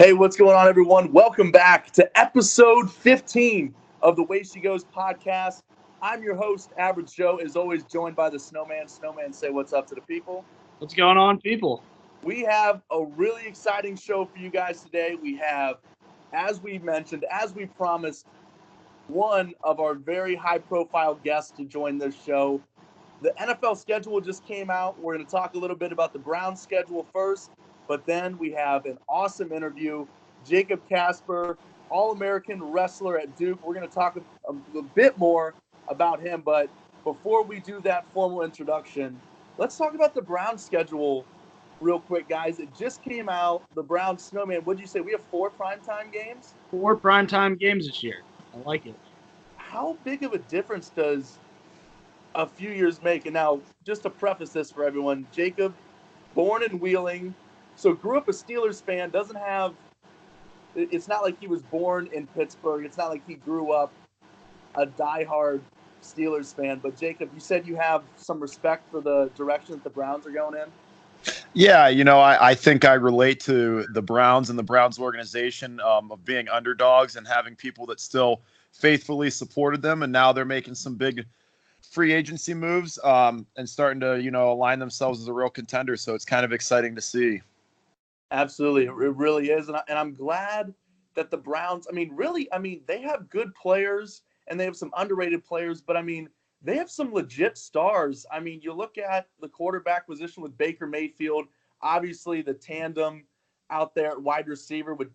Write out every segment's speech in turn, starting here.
Hey, what's going on, everyone? Welcome back to episode 15 of the Way She Goes podcast. I'm your host, Average Joe, as always, joined by the Snowman. Snowman, say what's up to the people. What's going on, people? We have a really exciting show for you guys today. We have, as we mentioned, as we promised, one of our very high-profile guests to join this show. The NFL schedule just came out. We're going to talk a little bit about the Browns schedule first, but then we have an awesome interview. Jacob Kasper, All-American wrestler at Duke. We're going to talk a bit more about him, but before we do that formal introduction, let's talk about the Browns schedule real quick, guys. It just came out. The Browns Snowman, what did you say? We have 4 primetime games? 4 primetime games this year. I like it. How big of a difference does a few years make? And now, just to preface this for everyone, Jacob, born in Wheeling, so grew up a Steelers fan, doesn't have, it's not like he was born in Pittsburgh. It's not like he grew up a diehard Steelers fan. But Jacob, you said you have some respect for the direction that the Browns are going in. Yeah, I think I relate to the Browns and the Browns organization of being underdogs and having people that still faithfully supported them. And now they're making some big free agency moves and starting to, align themselves as a real contender. So it's kind of exciting to see. Absolutely. It really is. And I'm glad that the Browns, they have good players and they have some underrated players, but they have some legit stars. You look at the quarterback position with Baker Mayfield, obviously the tandem out there at wide receiver with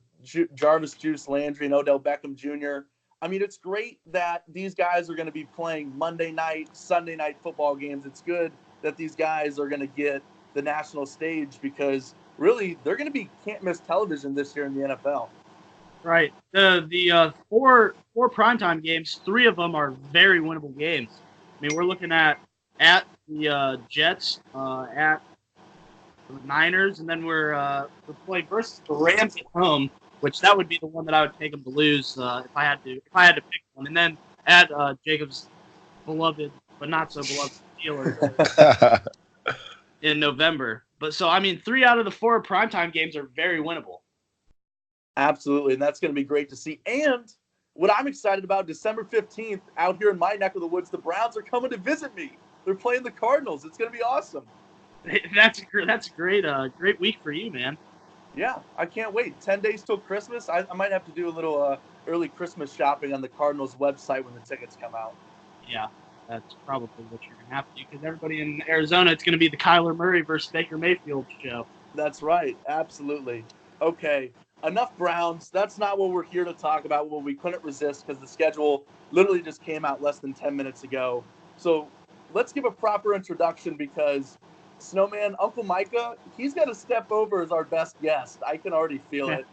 Jarvis Juice Landry and Odell Beckham Jr. It's great that these guys are going to be playing Monday night, Sunday night football games. It's good that these guys are going to get the national stage because really they're going to be can't-miss television this year in the NFL. Right. The four primetime games, 3 of them are very winnable games. We're looking at the Jets, at the Niners, and then we're playing versus the Rams at home, which that would be the one that I would take them to lose if I had to pick one. And then at Jacob's beloved but not so beloved Steelers in November. But so 3 out of the 4 primetime games are very winnable. Absolutely, and that's going to be great to see. And what I'm excited about, December 15th, out here in my neck of the woods, the Browns are coming to visit me. They're playing the Cardinals. It's going to be awesome. That's a great week for you, man. Yeah, I can't wait. 10 days till Christmas. I might have to do a little early Christmas shopping on the Cardinals website when the tickets come out. Yeah, that's probably what you're going to have to do because everybody in Arizona, it's going to be the Kyler Murray versus Baker Mayfield show. That's right. Absolutely. Okay, enough Browns. That's not what we're here to talk about. Well, we couldn't resist because the schedule literally just came out less than 10 minutes ago. So let's give a proper introduction because Snowman, Uncle Micah, he's got to step over as our best guest. I can already feel it.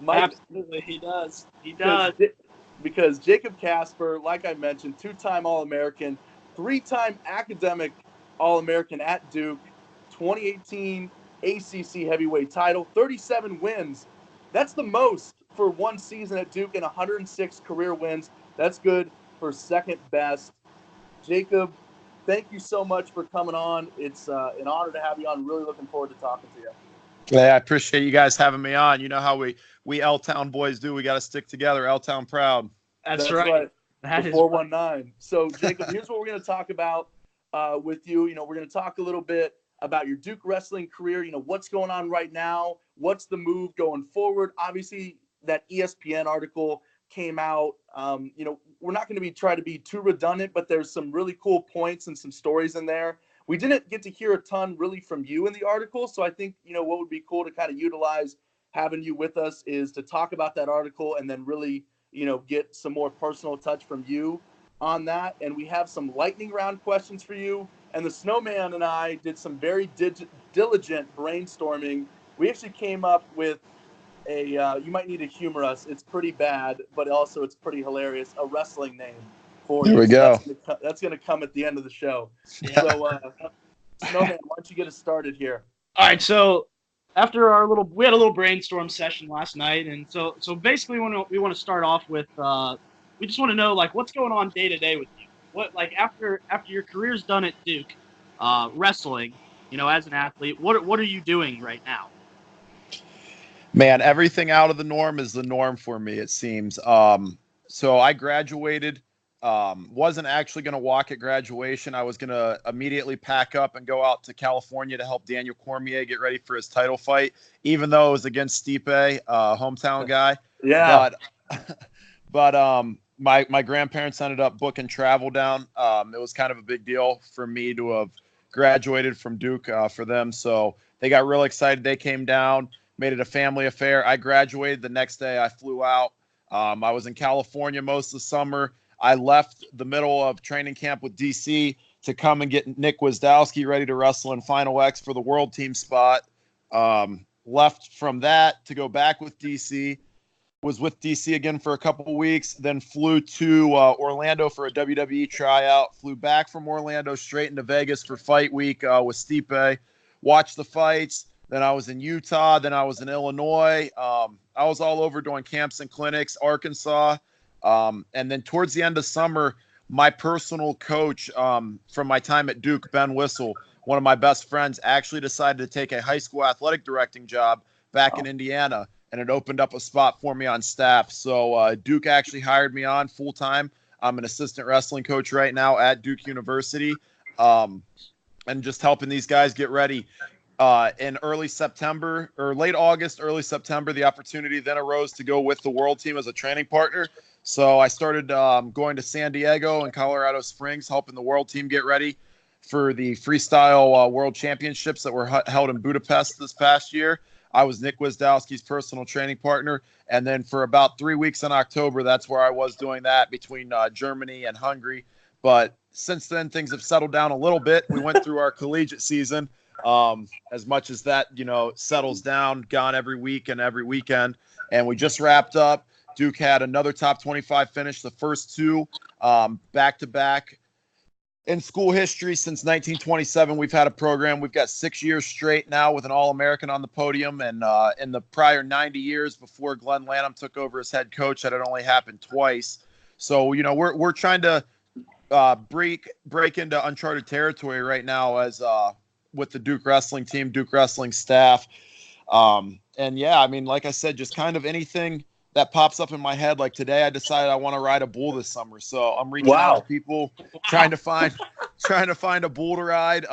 Absolutely, he does. He does. Because Jacob Kasper, like I mentioned, 2-time All-American, 3-time academic All-American at Duke, 2018 ACC heavyweight title, 37 wins. That's the most for one season at Duke and 106 career wins. That's good for second best. Jacob, thank you so much for coming on. It's an honor to have you on. Really looking forward to talking to you. Yeah, I appreciate you guys having me on. You know how we L-Town boys do. We got to stick together. L-Town proud. That's right. That is 419. So, Jacob, here's what we're going to talk about with you. We're going to talk a little bit about your Duke wrestling career. What's going on right now? What's the move going forward? Obviously, that ESPN article came out. We're not going to try to be too redundant, but there's some really cool points and some stories in there. We didn't get to hear a ton really from you in the article. So I think, what would be cool to kind of utilize having you with us is to talk about that article and then really, get some more personal touch from you on that. And we have some lightning round questions for you. And the Snowman and I did some very diligent brainstorming. We actually came up with you might need to humor us. It's pretty bad, but also it's pretty hilarious. A wrestling name for you. Here we go. That's going to come at the end of the show. So, Snowman, why don't you get us started here? All right. So after we had a little brainstorm session last night, and so basically we want to start off with we just want to know what's going on day to day with you. What after your career's done at Duke, wrestling, as an athlete, what are you doing right now? Man, everything out of the norm is the norm for me, it seems. So I graduated, wasn't actually going to walk at graduation. I was going to immediately pack up and go out to California to help Daniel Cormier get ready for his title fight, even though it was against Stipe, hometown guy. Yeah. But my grandparents ended up booking travel down. It was kind of a big deal for me to have graduated from Duke for them. So they got real excited. They came down, made it a family affair. I graduated the next day. I flew out. I was in California most of the summer. I left the middle of training camp with DC to come and get Nick Wisdowski ready to wrestle in Final X for the world team spot. Left from that to go back with DC. Was with DC again for a couple of weeks, then flew to Orlando for a WWE tryout, flew back from Orlando straight into Vegas for fight week with Stipe, watched the fights. Then I was in Utah. Then I was in Illinois. I was all over doing camps and clinics, Arkansas. And then towards the end of summer, my personal coach from my time at Duke, Ben Whistle, one of my best friends, actually decided to take a high school athletic directing job back in Indiana. And it opened up a spot for me on staff. So Duke actually hired me on full time. I'm an assistant wrestling coach right now at Duke University, and just helping these guys get ready. In early September or late August, early September, the opportunity then arose to go with the world team as a training partner. So I started going to San Diego and Colorado Springs, helping the world team get ready for the freestyle world championships that were held in Budapest this past year. I was Nick Wisdowski's personal training partner. And then for about 3 weeks in October, that's where I was doing that between Germany and Hungary. But since then, things have settled down a little bit. We went through our collegiate season. As much as that, settles down, gone every week and every weekend. And we just wrapped up. Duke had another top 25 finish, the first two back-to-back. In school history, since 1927, we've had a program. We've got 6 years straight now with an All-American on the podium. And in the prior 90 years before Glenn Lanham took over as head coach, that had only happened twice. So, we're trying to break into uncharted territory right now as with the Duke wrestling team, Duke wrestling staff. And yeah, I mean, like I said, just kind of anything that pops up in my head. Like today, I decided I want to ride a bull this summer. So I'm reaching out to people, trying to find a bull to ride.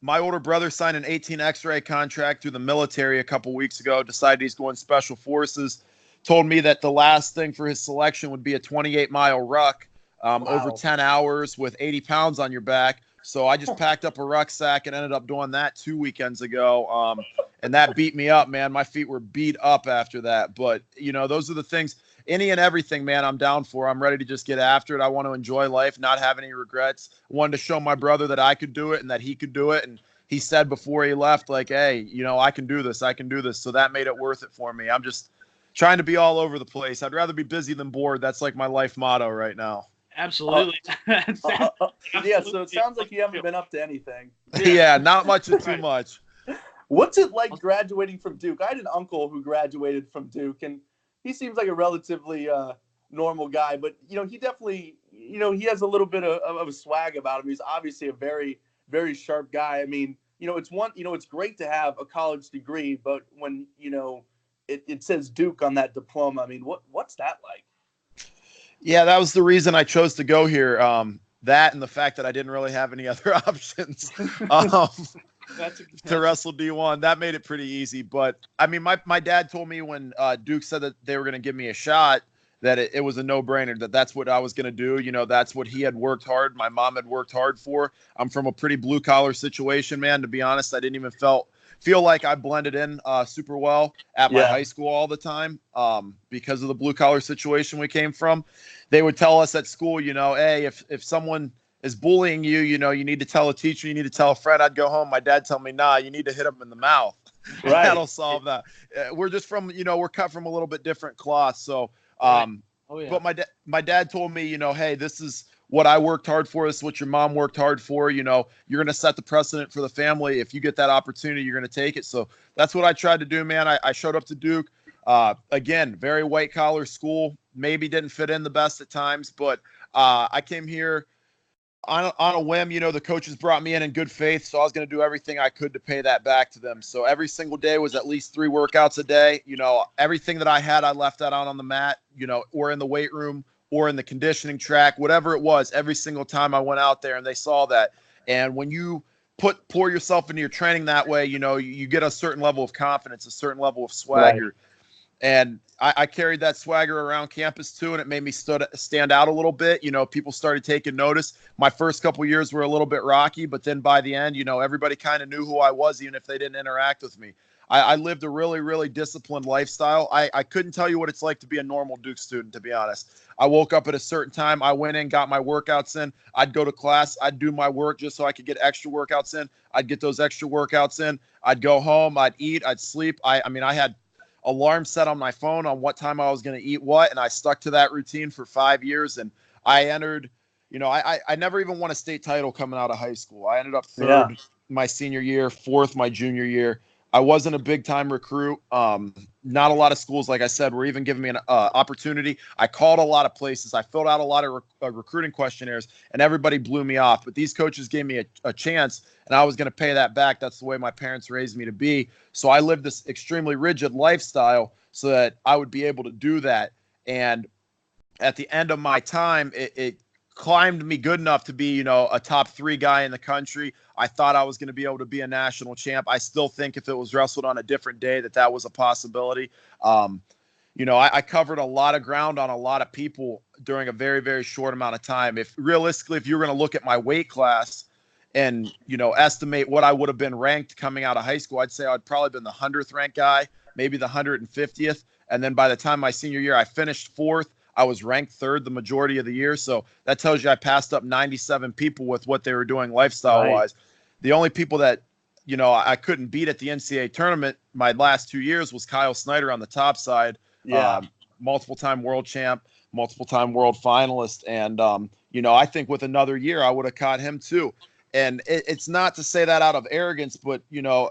My older brother signed an 18 X-ray contract through the military a couple weeks ago, decided he's going special forces, told me that the last thing for his selection would be a 28-mile ruck, over 10 hours with 80 pounds on your back. So I just packed up a rucksack and ended up doing that 2 weekends ago. And that beat me up, man. My feet were beat up after that. But, those are the things, any and everything, man, I'm down for. I'm ready to just get after it. I want to enjoy life, not have any regrets. I wanted to show my brother that I could do it and that he could do it. And he said before he left, like, hey, I can do this. I can do this. So that made it worth it for me. I'm just trying to be all over the place. I'd rather be busy than bored. That's like my life motto right now. Absolutely. Yeah, so it sounds like you haven't been up to anything. Yeah, not much of too much. What's it like graduating from Duke? I had an uncle who graduated from Duke, and he seems like a relatively normal guy, but he definitely, he has a little bit of a swag about him. He's obviously a very, very sharp guy. I mean, it's great to have a college degree, but when it says Duke on that diploma, I mean, what's that like? Yeah, that was the reason I chose to go here. That and the fact that I didn't really have any other options to wrestle D1. That made it pretty easy. But, I mean, my dad told me when Duke said that they were going to give me a shot that it was a no-brainer, that's what I was going to do. That's what he had worked hard. My mom had worked hard for. I'm from a pretty blue-collar situation, man. To be honest, I didn't even feel like I blended in super well at my high school all the time because of the blue-collar situation we came from. They would tell us at school, hey, if someone is bullying you, you need to tell a teacher, you need to tell a friend. I'd go home. My dad tell me, nah, you need to hit him in the mouth. Right. That'll solve that. We're just from, we're cut from a little bit different cloth. So, but my dad told me, hey, this is what I worked hard for. This is what your mom worked hard for. You're going to set the precedent for the family. If you get that opportunity, you're going to take it. So that's what I tried to do, man. I showed up to Duke. Again, very white collar school, maybe didn't fit in the best at times, but I came here on a whim, the coaches brought me in good faith, so I was going to do everything I could to pay that back to them. So every single day was at least 3 workouts a day. Everything that I had, I left that out on the mat, or in the weight room or in the conditioning track, whatever it was. Every single time I went out there, and they saw that. And when you pour yourself into your training that way, you get a certain level of confidence, a certain level of swagger. Right. And I carried that swagger around campus too, and it made me stand out a little bit. People started taking notice. My first couple years were a little bit rocky, but then by the end, everybody kind of knew who I was, even if they didn't interact with me. I lived a really, really disciplined lifestyle. I couldn't tell you what it's like to be a normal Duke student, to be honest. I woke up at a certain time. I went in, got my workouts in. I'd go to class. I'd do my work just so I could get extra workouts in. I'd get those extra workouts in. I'd go home. I'd eat. I'd sleep. I had alarm set on my phone on what time I was going to eat what, and I stuck to that routine for 5 years. And I entered, I never even won a state title coming out of high school. I ended up third my senior year, fourth my junior year. I wasn't a big time recruit. Not a lot of schools, like I said, were even giving me an opportunity. I called a lot of places. I filled out a lot of recruiting questionnaires, and everybody blew me off. But these coaches gave me a chance, and I was going to pay that back. That's the way my parents raised me to be. So I lived this extremely rigid lifestyle so that I would be able to do that. And at the end of my time, it climbed me good enough to be, a top 3 guy in the country. I thought I was going to be able to be a national champ. I still think if it was wrestled on a different day, that was a possibility. I covered a lot of ground on a lot of people during a very, very short amount of time. If you were going to look at my weight class and, estimate what I would have been ranked coming out of high school, I'd say I'd probably been the 100th ranked guy, maybe the 150th. And then by the time my senior year, I finished 4th. I was ranked 3rd the majority of the year. So that tells you I passed up 97 people with what they were doing lifestyle-wise. Right. The only people that, I couldn't beat at the NCAA tournament my last 2 years was Kyle Snyder on the top side. Multiple-time world champ, multiple-time world finalist. And, I think with another year, I would have caught him too. And it's not to say that out of arrogance, but,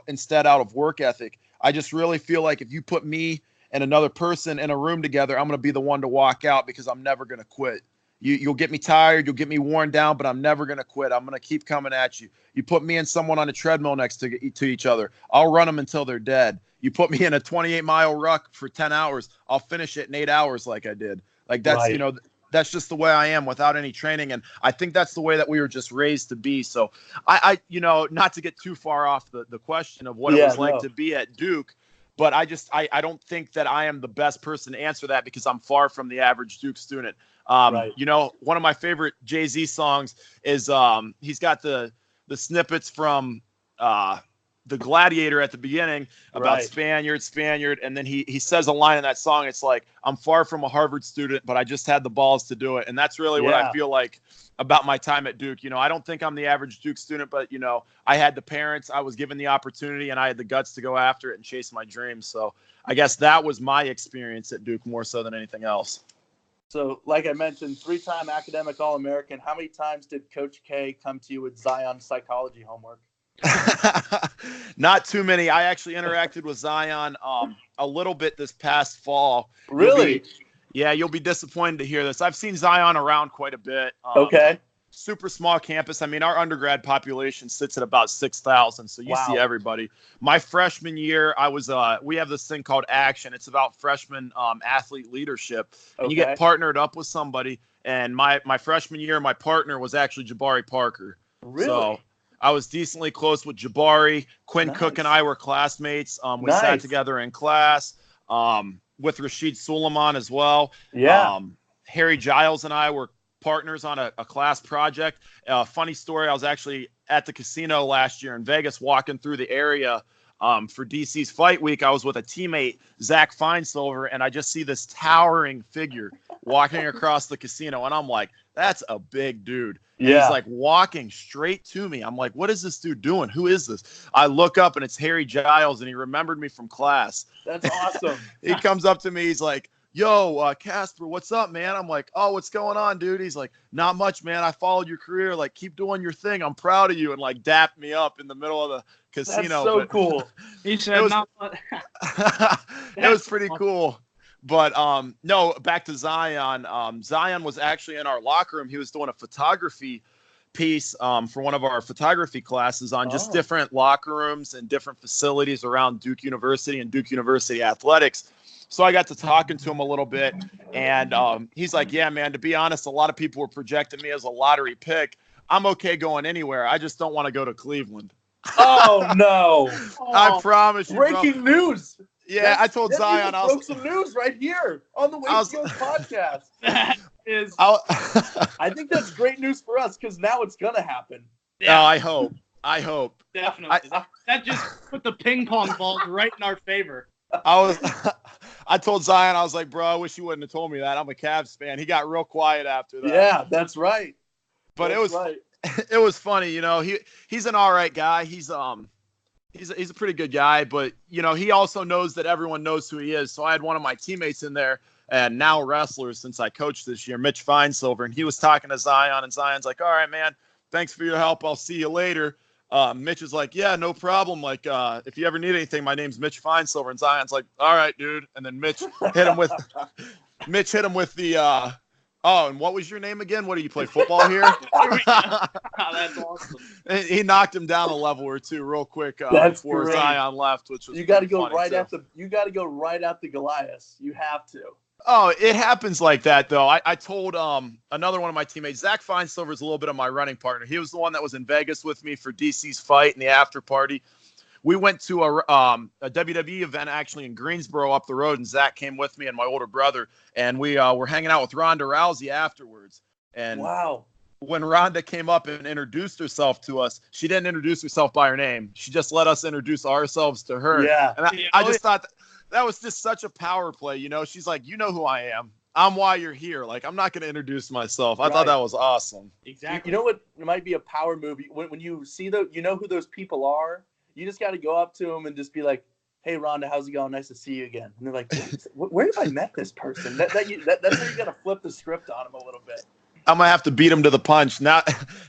instead out of work ethic. I just really feel like if you put me and another person in a room together, I'm going to be the one to walk out because I'm never going to quit. You'll get me tired. You'll get me worn down, but I'm never going to quit. I'm going to keep coming at you. You put me and someone on a treadmill next to each other, I'll run them until they're dead. You put me in a 28-mile ruck for 10 hours, I'll finish it in 8 hours like I did. Like that's, right. That's just the way I am without any training. And I think that's the way that we were just raised to be. So I not to get too far off the question of what it was like to be at Duke, but I don't think that I am the best person to answer that because I'm far from the average Duke student. Right. One of my favorite Jay-Z songs is he's got the snippets from the Gladiator at the beginning about Spaniard. And then he says a line in that song. It's like, I'm far from a Harvard student, but I just had the balls to do it. And that's really what I feel like about my time at Duke. I don't think I'm the average Duke student, but, I had the parents, I was given the opportunity, and I had the guts to go after it and chase my dreams. So I guess that was my experience at Duke more so than anything else. So, like I mentioned, 3-time academic All-American. How many times did Coach K come to you with Zion psychology homework? Not too many. I actually interacted with Zion a little bit this past fall. Really? You'll be disappointed to hear this. I've seen Zion around quite a bit. Okay. Super small campus. I mean, our undergrad population sits at about 6,000, so you see everybody. My freshman year, I was we have this thing called Action. It's about freshman athlete leadership. And you get partnered up with somebody. And my freshman year, my partner was actually Jabari Parker. Really? So I was decently close with Jabari. Quinn Cook and I were classmates. We sat together in class with Rashid Suleiman as well. Yeah. Harry Giles and I were partners on a class project. Funny story, I was actually at the casino last year in Vegas walking through the area for DC's Fight Week. I was with a teammate, Zach Feinsilver, and I just see this towering figure walking across the casino, and I'm like, that's a big dude. And he's like walking straight to me. I'm like, what is this dude doing? Who is this? I look up, and it's Harry Giles, and he remembered me from class. That's awesome. He comes up to me. He's like, yo, Kasper, what's up, man? I'm like, oh, what's going on, dude? He's like, not much, man. I followed your career. Like, keep doing your thing. I'm proud of you. And, like, dapped me up in the middle of the casino. That's so cool. He said, not much. It was pretty cool. But, no, back to Zion. Zion was actually in our locker room. He was doing a photography piece for one of our photography classes on just different locker rooms and different facilities around Duke University and Duke University athletics. So I got to talking to him a little bit, and he's like, yeah, man, to be honest, a lot of people were projecting me as a lottery pick. I'm okay going anywhere. I just don't want to go to Cleveland. Oh, no. I promise you, breaking news. Yeah, I told Zion. I broke some news right here on the Way to Go podcast. I think that's great news for us because now it's going to happen. Yeah, I hope. Definitely. That just put the ping pong balls right in our favor. I told Zion, I was like, bro, I wish you wouldn't have told me that. I'm a Cavs fan. He got real quiet after that. Yeah, that's right. But it was funny, you know. He's an all right guy. He's a pretty good guy, but you know, he also knows that everyone knows who he is. So I had one of my teammates in there, and now wrestler since I coached this year, Mitch Finesilver, and he was talking to Zion, and Zion's like, all right, man, thanks for your help. I'll see you later. Mitch is like, yeah, no problem. Like, if you ever need anything, my name's Mitch Finesilver. And Zion's like, all right, dude. And then Mitch hit him with the, and what was your name again? What do you play football here? That's awesome. He knocked him down a level or two real quick before great. Zion left, which was you got to go right too. You got to go right at the Goliath. You have to. Oh, it happens like that, though. I told another one of my teammates, Zach Finesilver is a little bit of my running partner. He was the one that was in Vegas with me for DC's fight and the after party. We went to a WWE event actually in Greensboro up the road, and Zach came with me and my older brother, and we were hanging out with Ronda Rousey afterwards. And wow. When Ronda came up and introduced herself to us, she didn't introduce herself by her name. She just let us introduce ourselves to her. Yeah. And I just thought that was just such a power play, you know. She's like, you know who I am. I'm why you're here. Like, I'm not going to introduce myself. I thought that was awesome. Exactly. You know what? It might be a power move. When you see you know who those people are. You just got to go up to them and just be like, hey, Rhonda, how's it going? Nice to see you again. And they're like, where have I met this person? That's how you got to flip the script on them a little bit. I'm going to have to beat them to the punch. Now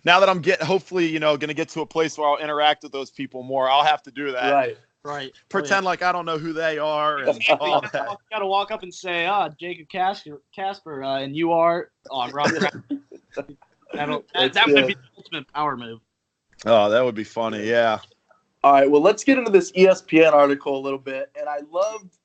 that I'm hopefully, you know, going to get to a place where I'll interact with those people more, I'll have to do that. Right. Pretend like I don't know who they are and all that. You got to walk up and say, Jacob Kasper, and you are on Robert. That would be the ultimate power move. Oh, that would be funny. Yeah. All right, well, let's get into this ESPN article a little bit. And I loved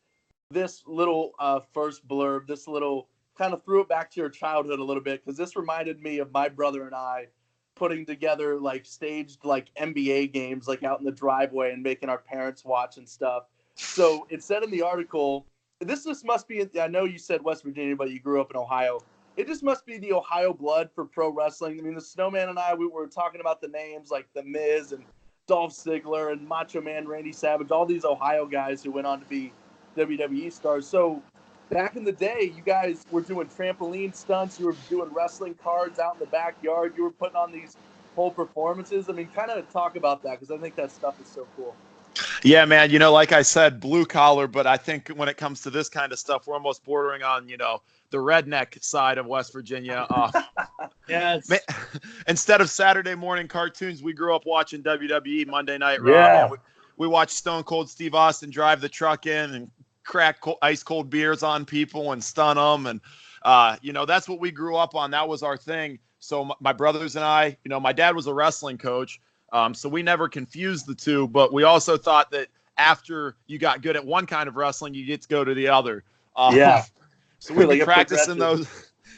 this little first blurb, this little kind of threw it back to your childhood a little bit because this reminded me of my brother and I putting together like staged like NBA games like out in the driveway and making our parents watch and stuff. So it said in the article, this just must be, I know you said West Virginia, but you grew up in Ohio. It just must be the Ohio blood for pro wrestling. I mean, the Snowman and I, we were talking about the names like The Miz and Dolph Ziggler and Macho Man Randy Savage, all these Ohio guys who went on to be WWE stars. So back in the day, you guys were doing trampoline stunts. You were doing wrestling cards out in the backyard. You were putting on these whole performances. I mean, kind of talk about that because I think that stuff is so cool. Yeah, man. You know, like I said, blue collar, but I think when it comes to this kind of stuff, we're almost bordering on, you know, the redneck side of West Virginia. Yes. Instead of Saturday morning cartoons, we grew up watching WWE Monday Night Raw. Yeah. We watched Stone Cold Steve Austin drive the truck in and crack ice cold beers on people and stun them. And, you know, that's what we grew up on. That was our thing. So my brothers and I, you know, my dad was a wrestling coach. So we never confused the two, but we also thought that after you got good at one kind of wrestling, you get to go to the other. So we'd be practicing those.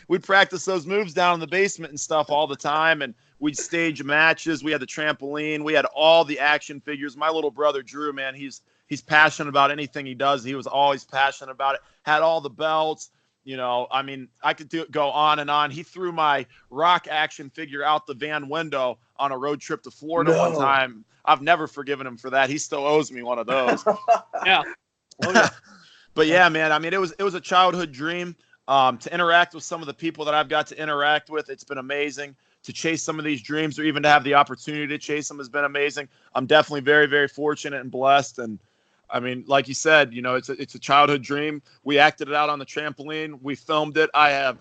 We'd practice those moves down in the basement and stuff all the time, and we'd stage matches. We had the trampoline. We had all the action figures. My little brother Drew, man, he's passionate about anything he does. He was always passionate about it. Had all the belts. You know, I mean, I could go on and on. He threw my Rock action figure out the van window on a road trip to Florida one time. I've never forgiven him for that. He still owes me one of those. Yeah. Oh, yeah. But yeah, man, I mean, it was a childhood dream to interact with some of the people that I've got to interact with. It's been amazing to chase some of these dreams, or even to have the opportunity to chase them has been amazing. I'm definitely very, very fortunate and blessed. And I mean, like you said, you know, it's a childhood dream. We acted it out on the trampoline. We filmed it. I have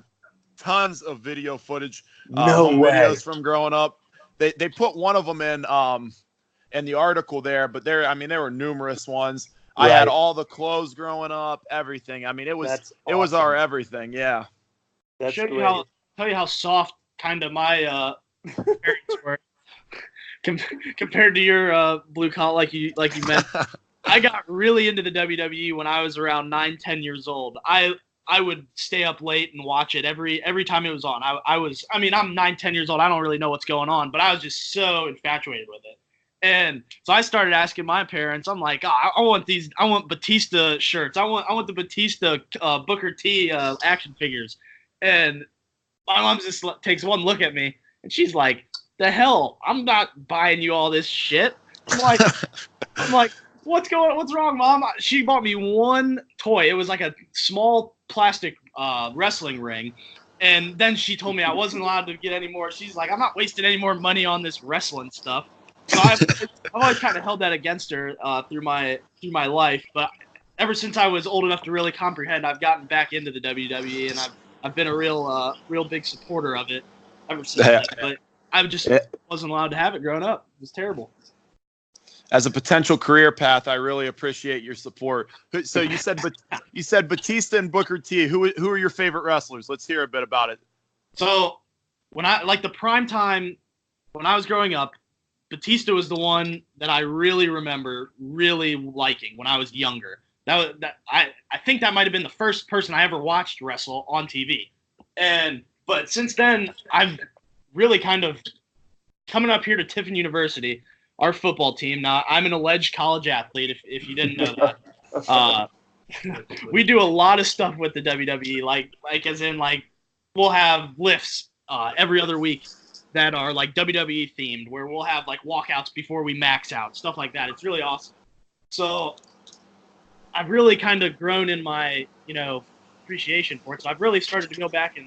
tons of video footage, videos from growing up. They put one of them in the article there, but there were numerous ones. Right. I had all the clothes growing up, everything. I mean, it was our everything. Yeah. Tell you how soft kind of my parents where compared to your blue collar, like you meant. I got really into the WWE when I was around 9, 10 years old. I would stay up late and watch it every time it was on. I'm 9, 10 years old. I don't really know what's going on, but I was just so infatuated with it. And so I started asking my parents. I'm like, I want Batista shirts. I want the Batista Booker T action figures. And my mom just takes one look at me, and she's like, "The hell? I'm not buying you all this shit." I'm like, what's wrong, Mom? She bought me one toy. It was like a small plastic wrestling ring. And then she told me I wasn't allowed to get any more. She's like, I'm not wasting any more money on this wrestling stuff. So I've always kind of held that against her through my life. But ever since I was old enough to really comprehend, I've gotten back into the WWE, and I've been a real big supporter of it ever since then. But I just wasn't allowed to have it growing up. It was terrible. As a potential career path, I really appreciate your support. So you said Batista and Booker T. Who are your favorite wrestlers? Let's hear a bit about it. So when the prime time when I was growing up, Batista was the one that I really remember really liking when I was younger. I think that might have been the first person I ever watched wrestle on TV. But since then, I've really kind of coming up here to Tiffin University. Our football team. Now, I'm an alleged college athlete, if you didn't know that. We do a lot of stuff with the WWE, like as in, like, we'll have lifts every other week that are, like, WWE themed, where we'll have, like, walkouts before we max out, stuff like that. It's really awesome. So I've really kind of grown in my, appreciation for it. So I've really started to go back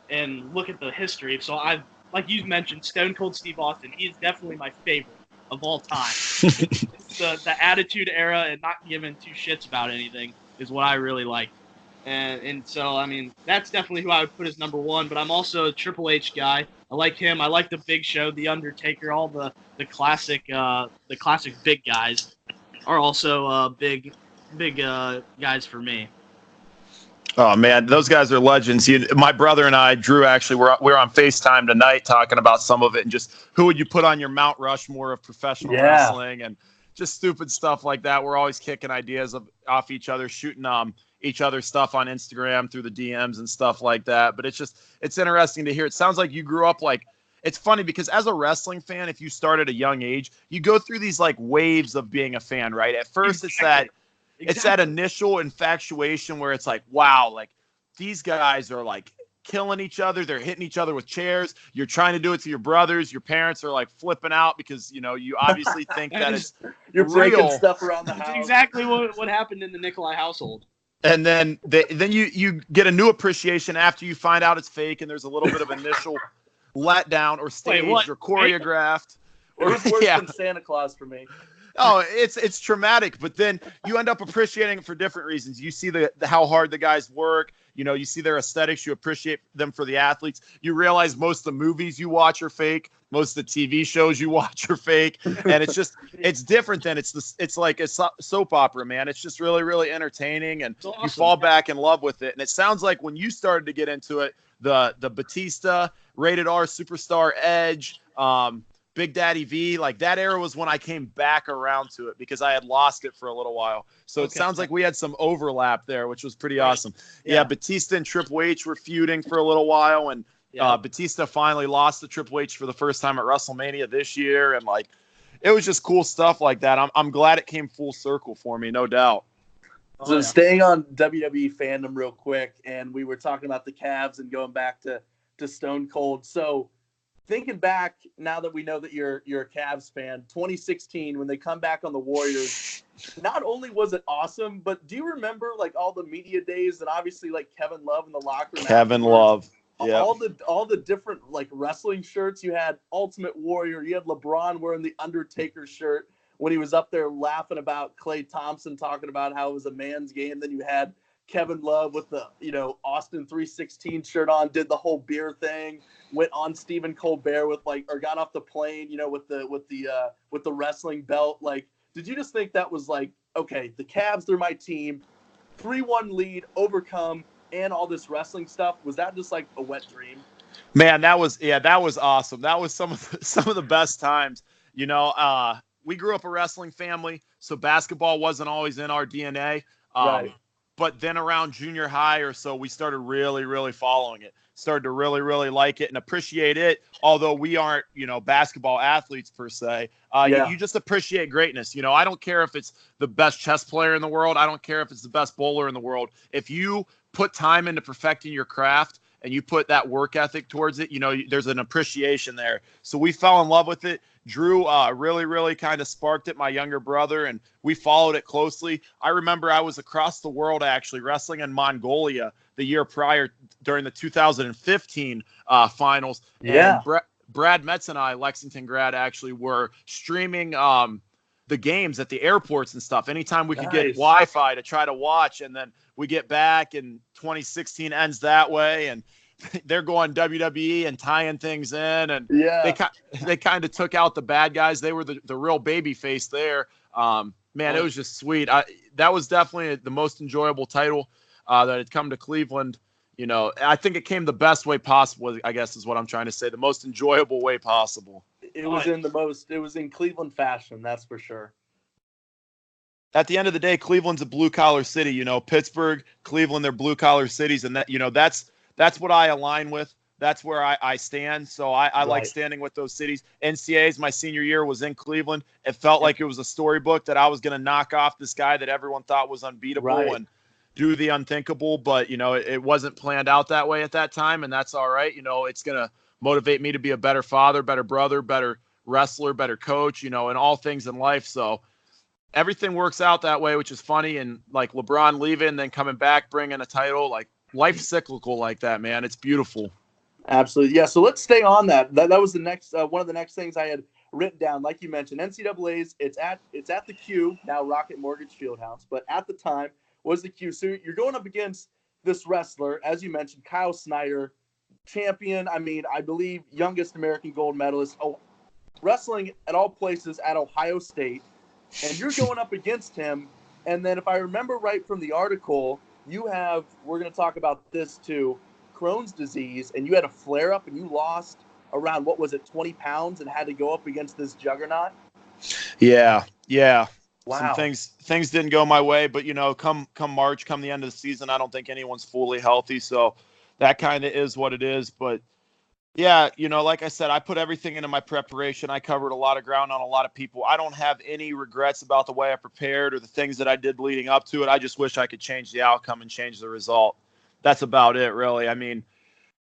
and look at the history. So I've, like you mentioned, Stone Cold Steve Austin. He's definitely my favorite of all time. the Attitude Era and not giving two shits about anything is what I really like. And so, I mean, that's definitely who I would put as number one, but I'm also a Triple H guy. I like him. I like the Big Show, The Undertaker, all the classic big guys are also big guys for me. Oh man, those guys are legends. My brother and I, Drew, actually, we're on FaceTime tonight talking about some of it and just who would you put on your Mount Rushmore of professional wrestling and just stupid stuff like that. We're always kicking ideas off each other, shooting each other stuff on Instagram through the DMs and stuff like that. But it's interesting to hear. It sounds like you grew up like. It's funny because as a wrestling fan, if you start at a young age, you go through these like waves of being a fan, right? At first, it's that initial infatuation where it's like, wow, like these guys are like killing each other. They're hitting each other with chairs. You're trying to do it to your brothers. Your parents are like flipping out because, you obviously think that it's you're real. breaking stuff around the house. That's exactly what happened in the Nikolai household. And then you get a new appreciation after you find out it's fake and there's a little bit of initial letdown or staged or choreographed. It was worse than Santa Claus for me. Oh, it's traumatic, but then you end up appreciating it for different reasons. You see how hard the guys work. You see their aesthetics. You appreciate them for the athletes. You realize most of the movies you watch are fake. Most of the TV shows you watch are fake, and it's different than it's like a soap opera, man. It's just really, really entertaining, and you fall back in love with it. And it sounds like when you started to get into it, the Batista, Rated R Superstar, Edge, Big Daddy V, like that era was when I came back around to it because I had lost it for a little while. So it sounds like we had some overlap there, which was pretty awesome. Yeah, Batista and Triple H were feuding for a little while, and Batista finally lost to Triple H for the first time at WrestleMania this year, and like it was just cool stuff like that. I'm glad it came full circle for me, no doubt. So staying on WWE fandom real quick, and we were talking about the Cavs and going back to Stone Cold. So thinking back, now that we know that you're a Cavs fan, 2016 when they come back on the Warriors, not only was it awesome, but do you remember like all the media days and obviously like Kevin Love in the locker room? Kevin Love, yeah. All the different like wrestling shirts. You had Ultimate Warrior. You had LeBron wearing the Undertaker shirt when he was up there laughing about Klay Thompson talking about how it was a man's game. Then you had Kevin Love with the Austin 316 shirt on, did the whole beer thing, went on Stephen Colbert with got off the plane, with the wrestling belt. Like, did you just think that was like, okay, the Cavs, they're my team, 3-1 lead, overcome, and all this wrestling stuff? Was that just like a wet dream? Man, that was awesome. That was some of the best times. You know, we grew up a wrestling family, so basketball wasn't always in our DNA. Right. But then around junior high or so, we started really, really following it. Started to really, really like it and appreciate it. Although we aren't, basketball athletes per se, you just appreciate greatness. You know, I don't care if it's the best chess player in the world. I don't care if it's the best bowler in the world. If you put time into perfecting your craft and you put that work ethic towards it, there's an appreciation there. So we fell in love with it. Drew really, really kind of sparked it, my younger brother, and we followed it closely. I remember I was across the world actually wrestling in Mongolia the year prior during the 2015 finals. Yeah. And Brad Metz and I, Lexington grad, actually were streaming the games at the airports and stuff. Anytime we could get Wi-Fi to try to watch, and then we get back and 2016 ends that way, and they're going WWE and tying things in, and they kind of took out the bad guys. They were the real baby face there. Man, it was just sweet. That was definitely the most enjoyable title that had come to Cleveland. I think it came the best way possible, I guess is what I'm trying to say, the most enjoyable way possible. It was in Cleveland fashion, that's for sure. At the end of the day, Cleveland's a blue-collar city. Pittsburgh, Cleveland, they're blue-collar cities, and that's what I align with. That's where I stand. So I like standing with those cities. NCAAs, my senior year, was in Cleveland. It felt like it was a storybook that I was going to knock off this guy that everyone thought was unbeatable and do the unthinkable. But, it wasn't planned out that way at that time, and that's all right. It's going to motivate me to be a better father, better brother, better wrestler, better coach, and all things in life. So everything works out that way, which is funny. And like LeBron leaving, then coming back, bringing a title, like, life's cyclical like that, man. It's beautiful. Absolutely. Yeah. So let's stay on that. That was the next one of the next things I had written down. Like you mentioned, NCAA's. It's at the Q now, Rocket Mortgage Fieldhouse, but at the time was the Q. So you're going up against this wrestler, as you mentioned, Kyle Snyder, champion. I mean, I believe youngest American gold medalist. Oh, wrestling at all places at Ohio State, and you're going up against him. And then, if I remember right from the article, we're going to talk about this too, Crohn's disease, and you had a flare up and you lost around, 20 pounds and had to go up against this juggernaut? Yeah. Wow. Some things didn't go my way, but come March, come the end of the season, I don't think anyone's fully healthy. So that kind of is what it is. But yeah, like I said, I put everything into my preparation. I covered a lot of ground on a lot of people. I don't have any regrets about the way I prepared or the things that I did leading up to it. I just wish I could change the outcome and change the result. That's about it, really. I mean,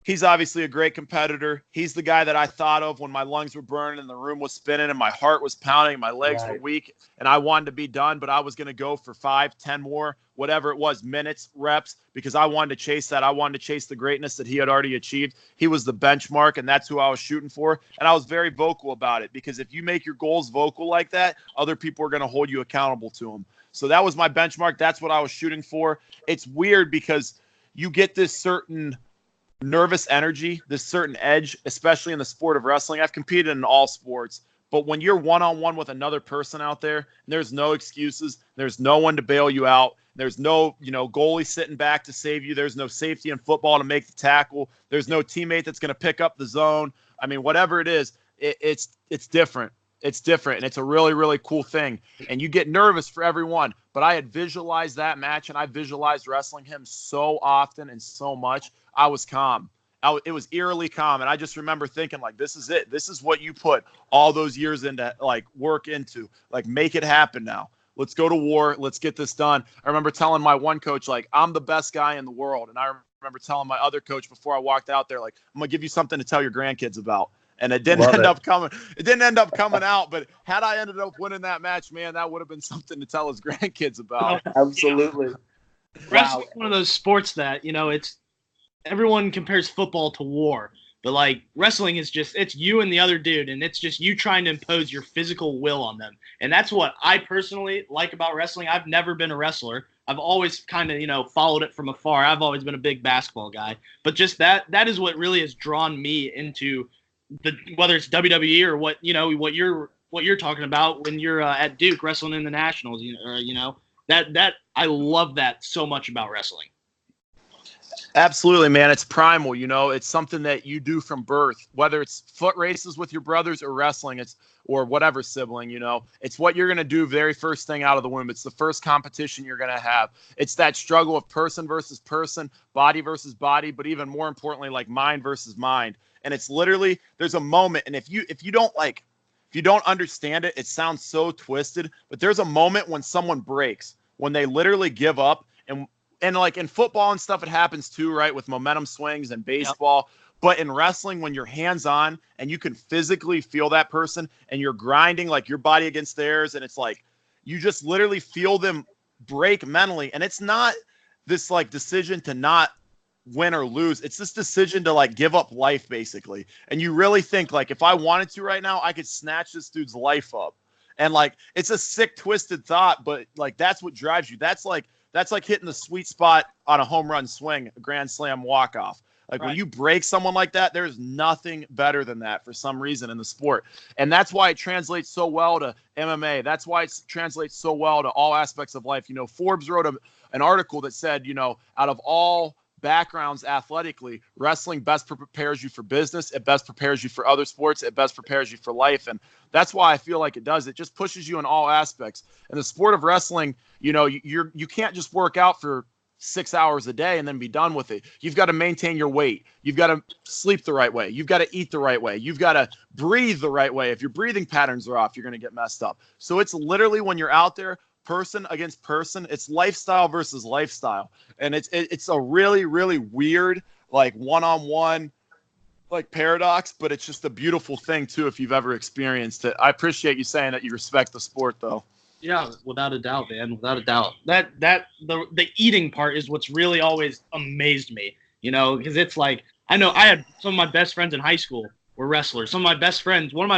he's obviously a great competitor. He's the guy that I thought of when my lungs were burning and the room was spinning and my heart was pounding, and my legs were weak, and I wanted to be done, but I was going to go for 5, 10 more, whatever it was, minutes, reps, because I wanted to chase that. I wanted to chase the greatness that he had already achieved. He was the benchmark, and that's who I was shooting for. And I was very vocal about it, because if you make your goals vocal like that, other people are going to hold you accountable to them. So that was my benchmark. That's what I was shooting for. It's weird because you get this certain nervous energy, this certain edge, especially in the sport of wrestling. I've competed in all sports, but when you're one-on-one with another person out there, there's no excuses. There's no one to bail you out. There's no, goalie sitting back to save you. There's no safety in football to make the tackle. There's no teammate that's going to pick up the zone. I mean, whatever it is, it's different. It's different, and it's a really, really cool thing. And you get nervous for everyone. But I had visualized that match, and I visualized wrestling him so often and so much. I was calm. It was eerily calm. And I just remember thinking, like, this is it. This is what you put all those years into, like, work into. Like, make it happen now. Let's go to war. Let's get this done. I remember telling my one coach, like, I'm the best guy in the world. And I remember telling my other coach before I walked out there, like, I'm going to give you something to tell your grandkids about. And it didn't end up coming. It didn't end up coming out. But had I ended up winning that match, man, that would have been something to tell his grandkids about. Absolutely. Wrestling's one of those sports that, it's everyone compares football to war. But, like, wrestling is just, it's you and the other dude, and it's just you trying to impose your physical will on them. And that's what I personally like about wrestling. I've never been a wrestler. I've always kind of, followed it from afar. I've always been a big basketball guy. But just that is what really has drawn me into whether it's WWE or what you're talking about when you're at Duke wrestling in the Nationals, that I love that so much about wrestling. Absolutely, man. It's primal, it's something that you do from birth, whether it's foot races with your brothers or wrestling, or whatever sibling, it's what you're going to do very first thing out of the womb. It's the first competition you're going to have. It's that struggle of person versus person, body versus body, but even more importantly, like mind versus mind. And it's literally, there's a moment. And if you don't understand it, it sounds so twisted, but there's a moment when someone breaks, when they literally give up. And like in football and stuff, it happens too, right? With momentum swings and baseball. Yep. But in wrestling, when you're hands-on and you can physically feel that person and you're grinding like your body against theirs, and it's like you just literally feel them break mentally. And it's not this like decision to not win or lose. It's this decision to like give up life, basically. And you really think like, if I wanted to right now, I could snatch this dude's life up. And like, it's a sick, twisted thought, but like, that's what drives you. That's like hitting the sweet spot on a home run swing, a grand slam walk-off. Like right. When you break someone like that, there's nothing better than that for some reason in the sport. And that's why it translates so well to MMA. That's why it translates so well to all aspects of life. Forbes wrote an article that said, out of all backgrounds athletically, wrestling best prepares you for business. It best prepares you for other sports. It best prepares you for life. And that's why I feel like it does. It just pushes you in all aspects. In the sport of wrestling, you can't just work out for 6 hours a day and then be done with it. You've got to maintain your weight. You've got to sleep the right way. You've got to eat the right way. You've got to breathe the right way. If your breathing patterns are off, you're going to get messed up. So it's literally, when you're out there, person against person, it's lifestyle versus lifestyle. And it's a really, really weird, like one-on-one like paradox, but it's just a beautiful thing too if you've ever experienced it. I appreciate you saying that you respect the sport though. Yeah, without a doubt, man. Without a doubt. The eating part is what's really always amazed me, because it's like, I know I had some of my best friends in high school were wrestlers. One of my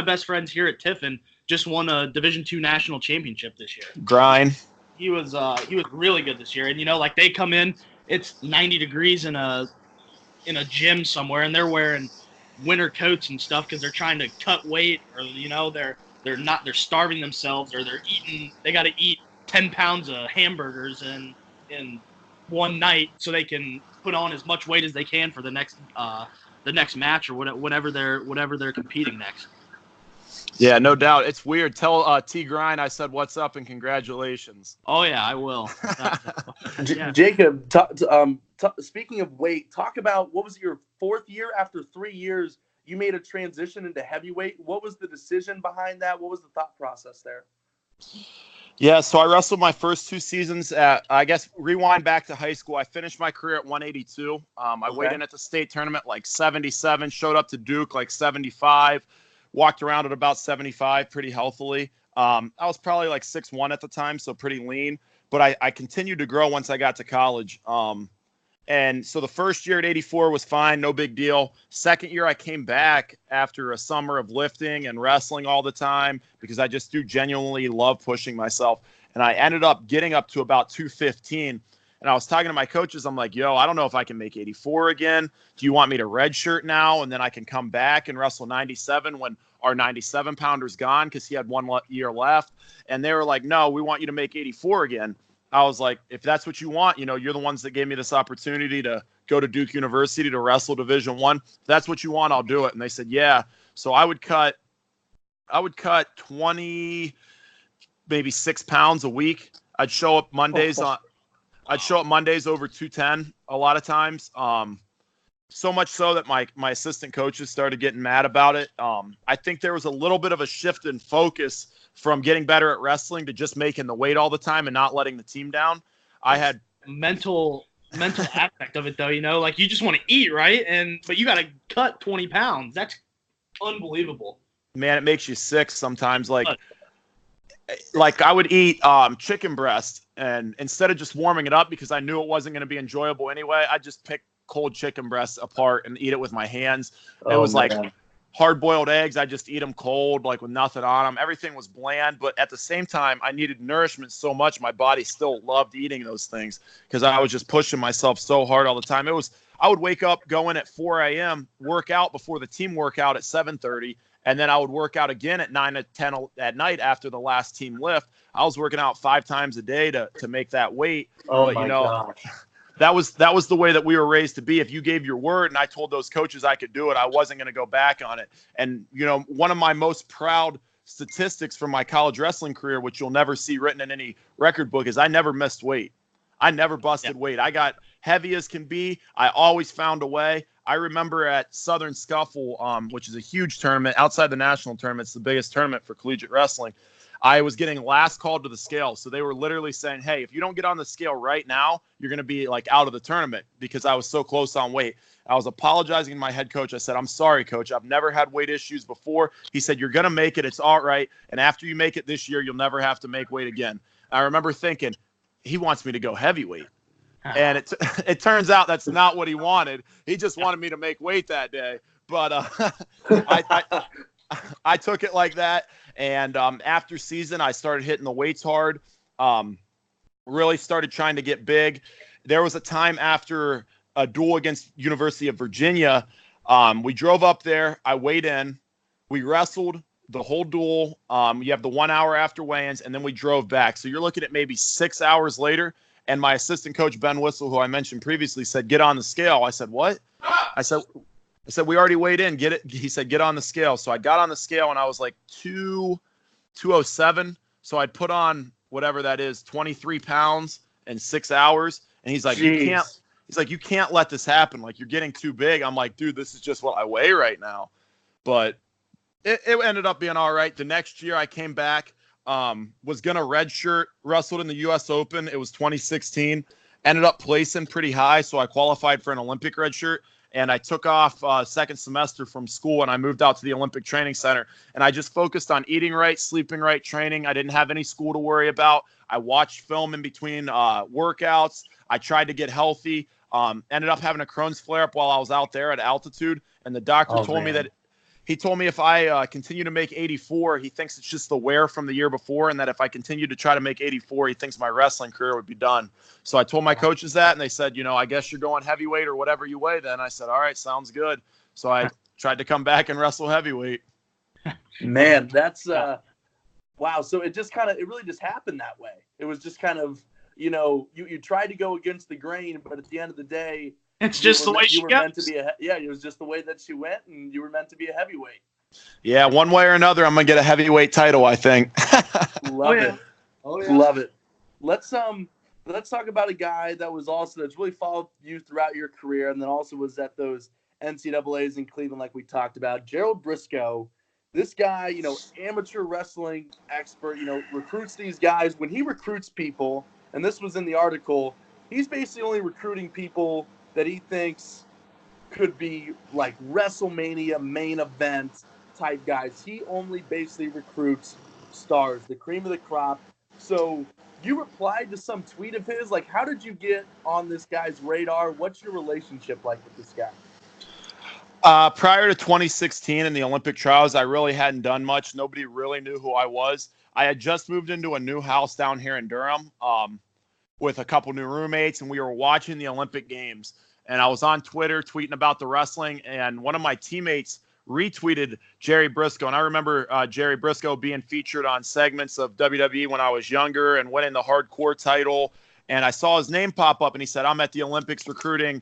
best friends here at Tiffin just won a Division II national championship this year. Grind. He was really good this year. And like they come in, it's 90 degrees in a gym somewhere, and they're wearing winter coats and stuff because they're trying to cut weight, or they're starving themselves, or they got to eat 10 pounds of hamburgers in one night so they can put on as much weight as they can for the next match or whatever they're competing next. Yeah, no doubt. It's weird. Tell T Grind I said what's up and congratulations. Oh yeah, I will. Yeah. Jacob, speaking of weight, talk about, what was it, your fourth year? After 3 years, you made a transition into heavyweight. What was the decision behind that? What was the thought process there? Yeah, so I wrestled my first 2 seasons at, I guess, rewind back to high school. I finished my career at 182. I weighed in at the state tournament like 77, showed up to Duke like 75. Walked around at about 75 pretty healthily. I was probably like 6'1" at the time, so pretty lean. But I continued to grow once I got to college. And so the first year at 84 was fine, no big deal. Second year I came back after a summer of lifting and wrestling all the time because I just do genuinely love pushing myself. And I ended up getting up to about 215. And I was talking to my coaches. I'm like, I don't know if I can make 84 again. Do you want me to redshirt now? And then I can come back and wrestle 97 when our 97 pounder's gone, because he had 1 year left. And they were like, no, we want you to make 84 again. I was like, if that's what you want, you're the ones that gave me this opportunity to go to Duke University to wrestle Division I. If that's what you want, I'll do it. And they said, yeah. So I would cut 20, maybe 6 pounds a week. I'd show up Mondays over 210 a lot of times. So much so that my assistant coaches started getting mad about it. I think there was a little bit of a shift in focus from getting better at wrestling to just making the weight all the time and not letting the team down. I had mental aspect of it though, like you just want to eat, right? But you got to cut 20 pounds. That's unbelievable. Man, it makes you sick sometimes. Like I would eat chicken breast, and instead of just warming it up because I knew it wasn't going to be enjoyable anyway, I just picked cold chicken breasts apart and eat it with my hands. It was like hard-boiled eggs. I just eat them cold, like with nothing on them. Everything was bland, but at the same time, I needed nourishment so much. My body still loved eating those things because I was just pushing myself so hard all the time. I would wake up, go in at 4 a.m., work out before the team workout at 7:30, and then I would work out again at 9 to 10 at night after the last team lift. I was working out 5 times a day to make that weight. Oh, but, my God. that was the way that we were raised to be. If you gave your word and I told those coaches I could do it, I wasn't going to go back on it. And, one of my most proud statistics from my college wrestling career, which you'll never see written in any record book, is I never missed weight. I never busted weight. I got heavy as can be. I always found a way. I remember at Southern Scuffle, which is a huge tournament outside the national tournament. It's the biggest tournament for collegiate wrestling. I was getting last called to the scale. So they were literally saying, hey, if you don't get on the scale right now, you're going to be like out of the tournament, because I was so close on weight. I was apologizing to my head coach. I said, I'm sorry, coach. I've never had weight issues before. He said, you're going to make it. It's all right. And after you make it this year, you'll never have to make weight again. I remember thinking, he wants me to go heavyweight. And it turns out that's not what he wanted. He just wanted me to make weight that day. But I took it like that. And after season, I started hitting the weights hard, really started trying to get big. There was a time after a duel against University of Virginia, we drove up there. I weighed in. We wrestled the whole duel. You have the 1 hour after weigh-ins, and then we drove back. So you're looking at maybe 6 hours later. And my assistant coach, Ben Whistle, who I mentioned previously, said, get on the scale. I said, what? I said, we already weighed in. Get it? He said, get on the scale. So I got on the scale, and I was like 207. So I'd put on whatever that is, 23 pounds in 6 hours. And he's like, you can't let this happen. Like, you're getting too big. I'm like, dude, this is just what I weigh right now. But it ended up being all right. The next year I came back. Was going to redshirt, wrestled in the U.S. Open. It was 2016. Ended up placing pretty high, so I qualified for an Olympic redshirt. And I took off second semester from school, and I moved out to the Olympic Training Center. And I just focused on eating right, sleeping right, training. I didn't have any school to worry about. I watched film in between workouts. I tried to get healthy. Ended up having a Crohn's flare-up while I was out there at altitude. And the doctor told me that he told me if I continue to make 84, he thinks it's just the wear from the year before, and that if I continue to try to make 84, he thinks my wrestling career would be done. So I told my coaches that, and they said, I guess you're going heavyweight or whatever you weigh then. I said, all right, sounds good. So I tried to come back and wrestle heavyweight. Man, that's wow. So it really just happened that way. It was just kind of, you tried to go against the grain, but at the end of the day, it's just the way she goes. It was just the way that she went, and you were meant to be a heavyweight. Yeah, one way or another, I'm gonna get a heavyweight title, I think. Love it. Oh, yeah. Love it. Let's talk about a guy that's really followed you throughout your career, and then also was at those NCAAs in Cleveland, like we talked about. Gerald Briscoe. This guy, amateur wrestling expert, recruits these guys. When he recruits people, and this was in the article, he's basically only recruiting people that he thinks could be like WrestleMania main event type guys. He only basically recruits stars, the cream of the crop. So you replied to some tweet of his. Like, how did you get on this guy's radar? What's your relationship like with this guy? Prior to 2016 in the Olympic trials, I really hadn't done much. Nobody really knew who I was. I had just moved into a new house down here in Durham with a couple new roommates, and we were watching the Olympic Games. And I was on Twitter tweeting about the wrestling, and one of my teammates retweeted Jerry Briscoe. And I remember Jerry Briscoe being featured on segments of WWE when I was younger and winning the hardcore title. And I saw his name pop up, and he said, I'm at the Olympics recruiting,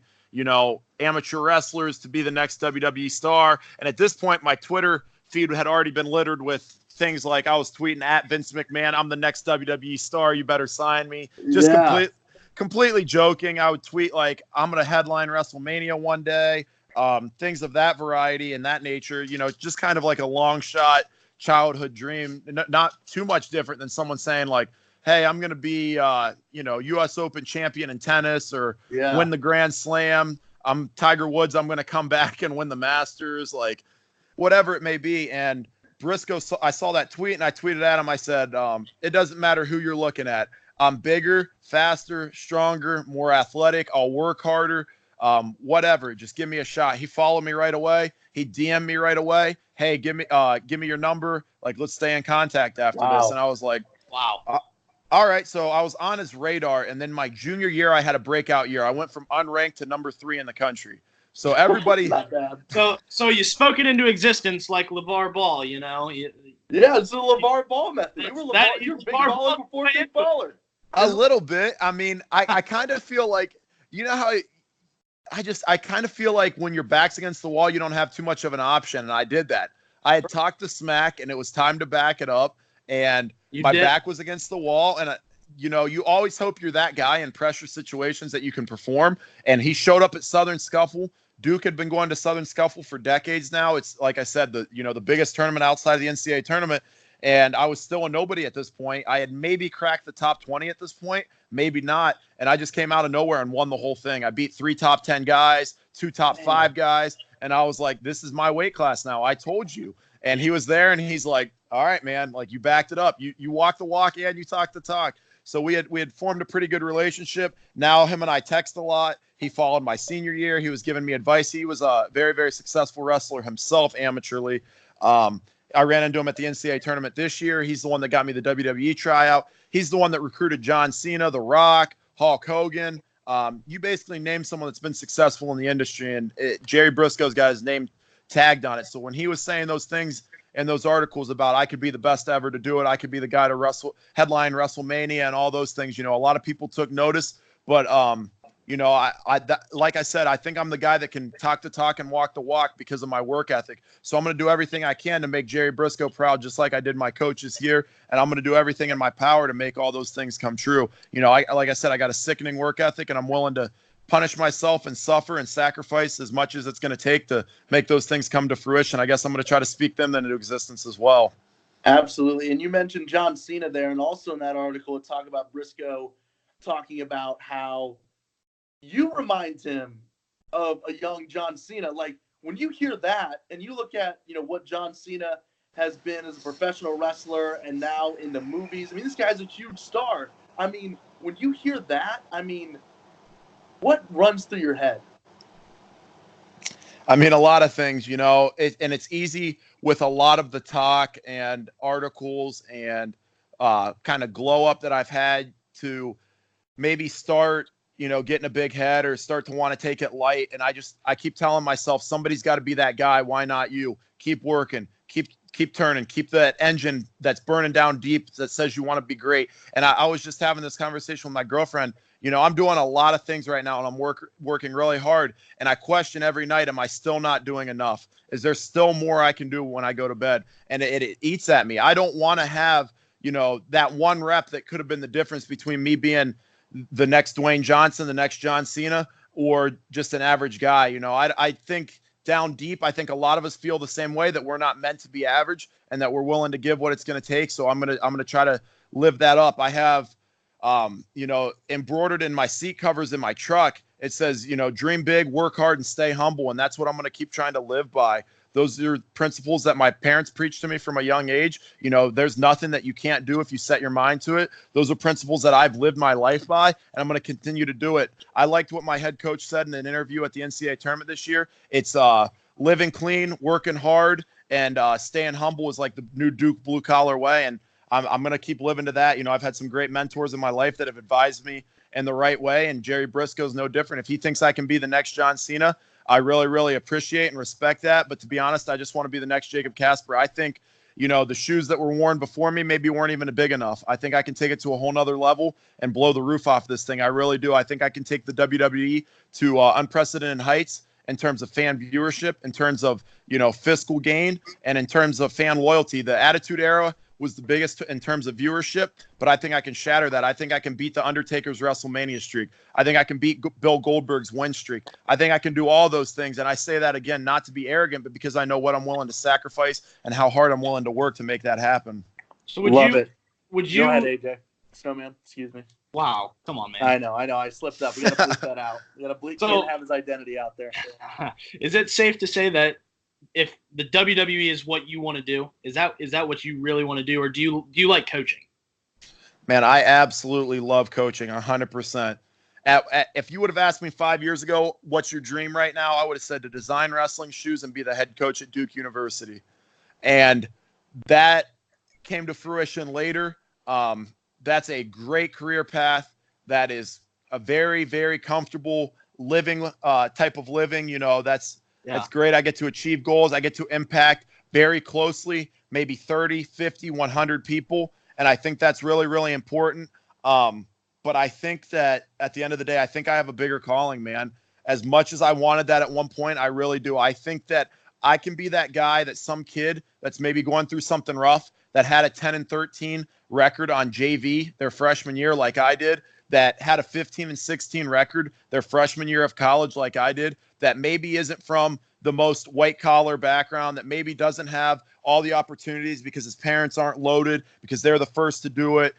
amateur wrestlers to be the next WWE star. And at this point, my Twitter feed had already been littered with things like I was tweeting at Vince McMahon, I'm the next WWE star, you better sign me. Just completely joking. I would tweet like, I'm going to headline WrestleMania one day, things of that variety and that nature, just kind of like a long shot childhood dream, not too much different than someone saying like, hey, I'm going to be, U.S. Open champion in tennis or win the Grand Slam. I'm Tiger Woods. I'm going to come back and win the Masters, like whatever it may be. And Briscoe, I saw that tweet and I tweeted at him. I said, it doesn't matter who you're looking at. I'm bigger, faster, stronger, more athletic. I'll work harder, whatever. Just give me a shot. He followed me right away. He DM'd me right away. Hey, give me your number. Like, let's stay in contact after this. And I was like, wow. All right. So I was on his radar. And then my junior year, I had a breakout year. I went from unranked to number 3 in the country. So everybody. Not bad. So you spoke it into existence like LeVar Ball, Yeah, it's the LeVar Ball method. You were big baller before big baller. A little bit. I mean, I kind of feel like you know how I kind of feel like when your back's against the wall, you don't have too much of an option. And I did that. I had talked to Smack, and it was time to back it up. And my back was against the wall. And, you always hope you're that guy in pressure situations that you can perform. And he showed up at Southern Scuffle. Duke had been going to Southern Scuffle for decades now. It's, like I said, the biggest tournament outside of the NCAA tournament. And I was still a nobody at this point. I had maybe cracked the top 20 at this point, maybe not. And I just came out of nowhere and won the whole thing. I beat 3 top 10 guys, 2 top 5 guys. And I was like, this is my weight class now. I told you. And he was there and he's like, all right, man, like you backed it up. You walked the walk and you talked the talk. So we had formed a pretty good relationship. Now him and I text a lot. He followed my senior year. He was giving me advice. He was a very, very successful wrestler himself amateurly. I ran into him at the NCAA tournament this year. He's the one that got me the WWE tryout. He's the one that recruited John Cena, The Rock, Hulk Hogan. You basically name someone that's been successful in the industry, and Jerry Briscoe's got his name tagged on it. So when he was saying those things in those articles about I could be the best ever to do it, I could be the guy to headline WrestleMania and all those things, a lot of people took notice. But like I said, I think I'm the guy that can talk the talk and walk the walk because of my work ethic. So I'm going to do everything I can to make Jerry Briscoe proud, just like I did my coaches here. And I'm going to do everything in my power to make all those things come true. Like I said, I got a sickening work ethic, and I'm willing to punish myself and suffer and sacrifice as much as it's going to take to make those things come to fruition. I guess I'm going to try to speak them into existence as well. Absolutely. And you mentioned John Cena there, and also in that article, it talked about Briscoe talking about how you remind him of a young John Cena. Like when you hear that and you look at, what John Cena has been as a professional wrestler and now in the movies, this guy's a huge star. When you hear that, what runs through your head? A lot of things, and it's easy with a lot of the talk and articles and kind of glow up that I've had to maybe start getting a big head or start to want to take it light. And I keep telling myself, somebody's got to be that guy. Why not you? Keep working, keep turning, keep that engine that's burning down deep that says you want to be great. And I was just having this conversation with my girlfriend. I'm doing a lot of things right now and I'm working really hard. And I question every night, am I still not doing enough? Is there still more I can do when I go to bed? And it eats at me. I don't want to have, that one rep that could have been the difference between me being the next Dwayne Johnson, the next John Cena, or just an average guy. I think down deep, I think a lot of us feel the same way, that we're not meant to be average and that we're willing to give what it's going to take. So I'm going to try to live that up. I have, embroidered in my seat covers in my truck, it says, dream big, work hard, and stay humble. And that's what I'm going to keep trying to live by. Those are principles that my parents preached to me from a young age. There's nothing that you can't do if you set your mind to it. Those are principles that I've lived my life by, and I'm going to continue to do it. I liked what my head coach said in an interview at the NCAA tournament this year. It's living clean, working hard, and staying humble is like the new Duke blue collar way. And I'm going to keep living to that. I've had some great mentors in my life that have advised me in the right way, and Jerry Briscoe's no different. If he thinks I can be the next John Cena, I really, really appreciate and respect that. But to be honest, I just want to be the next Jacob Kasper. I think, the shoes that were worn before me maybe weren't even big enough. I think I can take it to a whole nother level and blow the roof off this thing. I really do. I think I can take the WWE to unprecedented heights in terms of fan viewership, in terms of, fiscal gain, and in terms of fan loyalty. The Attitude Era was the biggest in terms of viewership, but I think I can shatter that. I think I can beat The Undertaker's WrestleMania streak. I think I can beat Bill Goldberg's win streak. I think I can do all those things. And I say that again, not to be arrogant, but because I know what I'm willing to sacrifice and how hard I'm willing to work to make that happen. So would you go ahead, AJ Snowman? Excuse me. Wow, come on, man. I know. I slipped up. We got to bleep that out. We got to bleep. Can't have his identity out there. Is it safe to say that if the WWE is what you want to do, is that what you really want to do, or do you like coaching? Man, I absolutely love coaching, 100%. If you would have asked me 5 years ago, what's your dream right now, I would have said to design wrestling shoes and be the head coach at Duke University. And that came to fruition later. That's a great career path. That is a very, very comfortable living type of living. That's great. I get to achieve goals. I get to impact very closely, maybe 30, 50, 100 people. And I think that's really, really important. But but I think that at the end of the day, I think I have a bigger calling, man. As much as I wanted that at one point, I really do. I think that I can be that guy that some kid that's maybe going through something rough that had a 10-13 record on JV their freshman year like I did, that had a 15-16 record their freshman year of college like I did, that maybe isn't from the most white collar background, that maybe doesn't have all the opportunities because his parents aren't loaded, because they're the first to do it,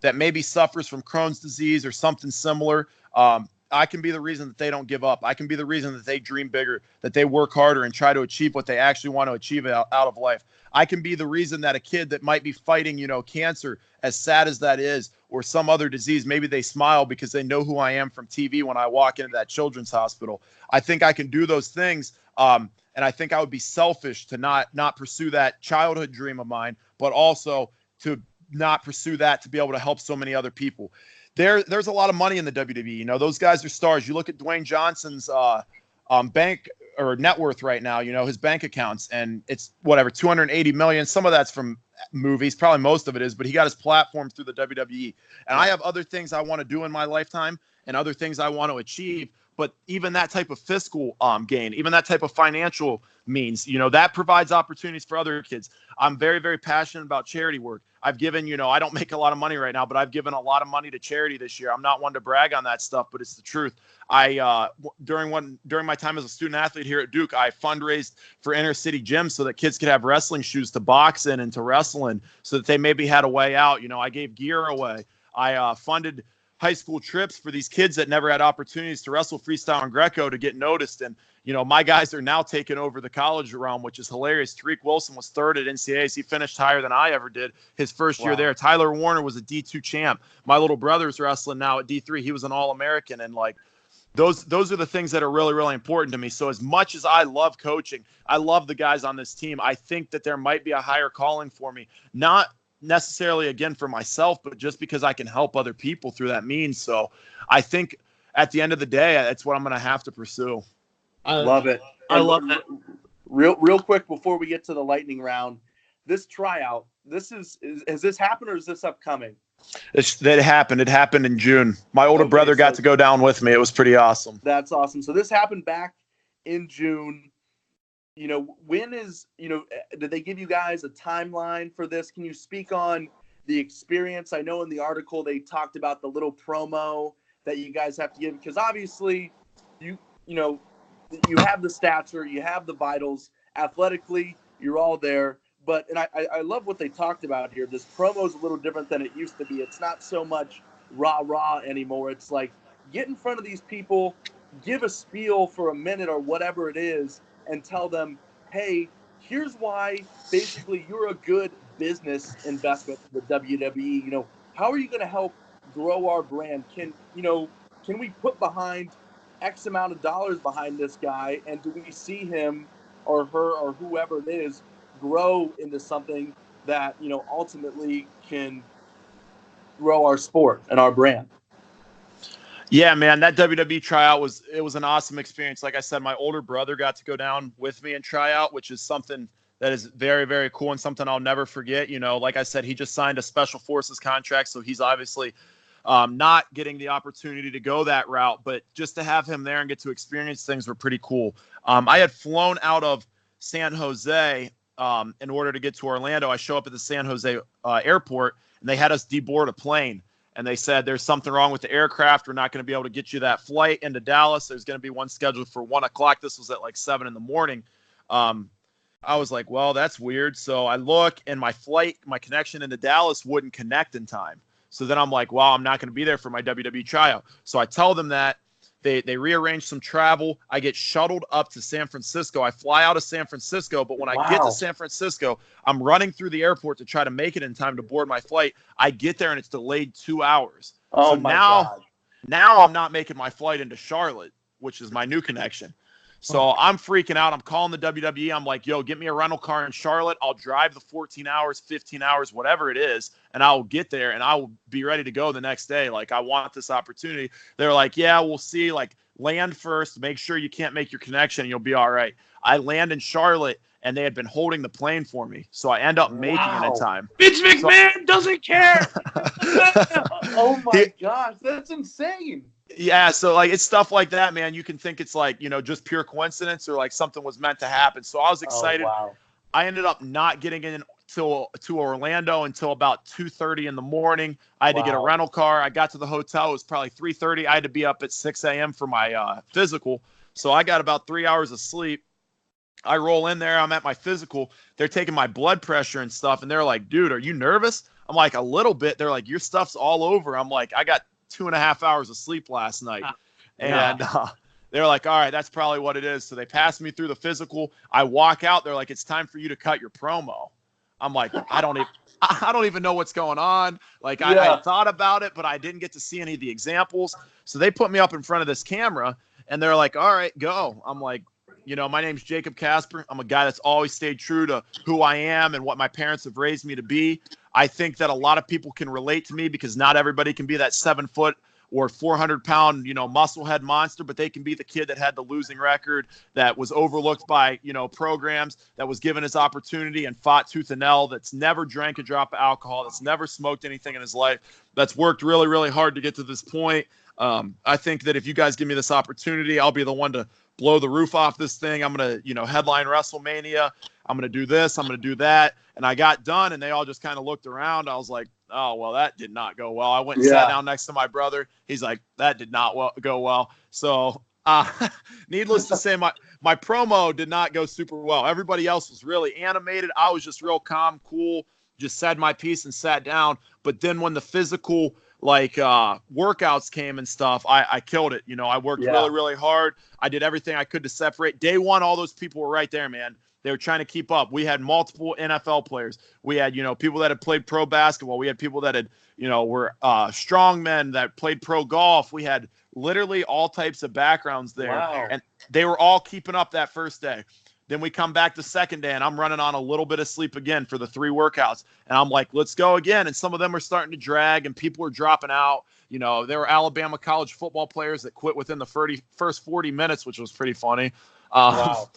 that maybe suffers from Crohn's disease or something similar. I can be the reason that they don't give up. I can be the reason that they dream bigger, that they work harder and try to achieve what they actually want to achieve out of life. I can be the reason that a kid that might be fighting, cancer, as sad as that is, or some other disease, maybe they smile because they know who I am from TV when I walk into that children's hospital. I think I can do those things. And I think I would be selfish to not pursue that childhood dream of mine, but also to not pursue that to be able to help so many other people. There's a lot of money in the WWE. Those guys are stars. You look at Dwayne Johnson's bank or net worth right now, his bank accounts, and it's whatever, 280 million. Some of that's from movies, probably most of it is, but he got his platform through the WWE. And I have other things I want to do in my lifetime and other things I want to achieve. But even that type of fiscal gain, even that type of financial means, that provides opportunities for other kids. I'm very, very passionate about charity work. I've given, I don't make a lot of money right now, but I've given a lot of money to charity this year. I'm not one to brag on that stuff, but it's the truth. During my time as a student athlete here at Duke, I fundraised for inner city gyms so that kids could have wrestling shoes to box in and to wrestle in, so that they maybe had a way out. I gave gear away. I funded high school trips for these kids that never had opportunities to wrestle freestyle and Greco to get noticed. And, my guys are now taking over the college realm, which is hilarious. Tariq Wilson was third at NCAAs. He finished higher than I ever did his first year there. Tyler Warner was a D2 champ. My little brother's wrestling now at D3. He was an All-American. And those are the things that are really, really important to me. So as much as I love coaching, I love the guys on this team, I think that there might be a higher calling for me, not necessarily again for myself, but just because I can help other people through that means. So I think at the end of the day, that's what I'm going to have to pursue. I love it. I love that. Real quick before we get to the lightning round, this tryout, has this happened or is this upcoming? That happened. It happened in June. My older brother got to go down with me. It was pretty awesome. That's awesome. So this happened back in June. When is, did they give you guys a timeline for this? Can you speak on the experience? I know in the article they talked about the little promo that you guys have to give, because obviously you have the stature, you have the vitals, athletically, you're all there. But, and I love what they talked about here. This promo is a little different than it used to be. It's not so much rah-rah anymore. It's like, get in front of these people, give a spiel for a minute or whatever it is, and tell them, hey, here's why basically you're a good business investment for the WWE. How are you going to help grow our brand? Can we put behind X amount of dollars behind this guy, and do we see him or her or whoever it is grow into something that, ultimately can grow our sport and our brand? Yeah, man, that WWE tryout was an awesome experience. Like I said, my older brother got to go down with me and try out, which is something that is very, very cool and something I'll never forget. Like I said, he just signed a special forces contract, so he's obviously not getting the opportunity to go that route, but just to have him there and get to experience things were pretty cool. I had flown out of San Jose in order to get to Orlando. I show up at the San Jose airport, and they had us deboard a plane. And they said, there's something wrong with the aircraft. We're not going to be able to get you that flight into Dallas. There's going to be one scheduled for 1 o'clock. This was at like 7 a.m. I was like, well, that's weird. So I look, and my connection into Dallas wouldn't connect in time. So then I'm like, well, I'm not going to be there for my WWE tryout. So I tell them that. They rearrange some travel. I get shuttled up to San Francisco. I fly out of San Francisco, but when I get to San Francisco, I'm running through the airport to try to make it in time to board my flight. I get there, and it's delayed 2 hours. Oh, so God. Now I'm not making my flight into Charlotte, which is my new connection. So I'm freaking out. I'm calling the WWE. I'm like, yo, get me a rental car in Charlotte. I'll drive the 14 hours, 15 hours, whatever it is, and I will get there, and I will be ready to go the next day. Like, I want this opportunity. They're like, yeah, we'll see. Like, land first. Make sure you can't make your connection, and you'll be all right. I land in Charlotte, and they had been holding the plane for me. So I end up making it in time. Vince McMahon doesn't care. Oh my gosh, that's insane. Yeah, so like it's stuff like that, man. You can think it's like, just pure coincidence or like something was meant to happen. So I was excited. Oh, wow. I ended up not getting in to Orlando until about 2:30 in the morning. I had to get a rental car. I got to the hotel. It was probably 3:30. I had to be up at 6 a.m. for my physical. So I got about 3 hours of sleep. I roll in there. I'm at my physical. They're taking my blood pressure and stuff. And they're like, dude, are you nervous? I'm like, a little bit. They're like, your stuff's all over. I'm like, I got 2.5 hours of sleep last night. And they're like, all right, that's probably what it is. So they passed me through the physical. I walk out. They're like, it's time for you to cut your promo. I'm like, I don't even know what's going on. Like I thought about it, but I didn't get to see any of the examples. So they put me up in front of this camera and they're like, all right, go. I'm like, my name's Jacob Kasper. I'm a guy that's always stayed true to who I am and what my parents have raised me to be. I think that a lot of people can relate to me because not everybody can be that 7 foot or 400-pound, musclehead monster, but they can be the kid that had the losing record, that was overlooked by, programs, that was given his opportunity and fought tooth and nail, that's never drank a drop of alcohol, that's never smoked anything in his life, that's worked really, really hard to get to this point. I think that if you guys give me this opportunity, I'll be the one to blow the roof off this thing. I'm going to, headline WrestleMania. I'm going to do this. I'm going to do that. And I got done and they all just kind of looked around. I was like, oh, well, that did not go well. I went and sat down next to my brother. He's like, that did not go well. So needless to say, my promo did not go super well. Everybody else was really animated. I was just real calm, cool, just said my piece and sat down. But then when the physical workouts came and stuff, I killed it. I worked really, really hard. I did everything I could to separate. Day one, all those people were right there, man. They were trying to keep up. We had multiple NFL players. We had, people that had played pro basketball. We had people that had, were strong men that played pro golf. We had literally all types of backgrounds there. Wow. And they were all keeping up that first day. Then we come back the second day, and I'm running on a little bit of sleep again for the 3 workouts. And I'm like, let's go again. And some of them are starting to drag, and people are dropping out. There were Alabama college football players that quit within the first 40 minutes, which was pretty funny. Wow.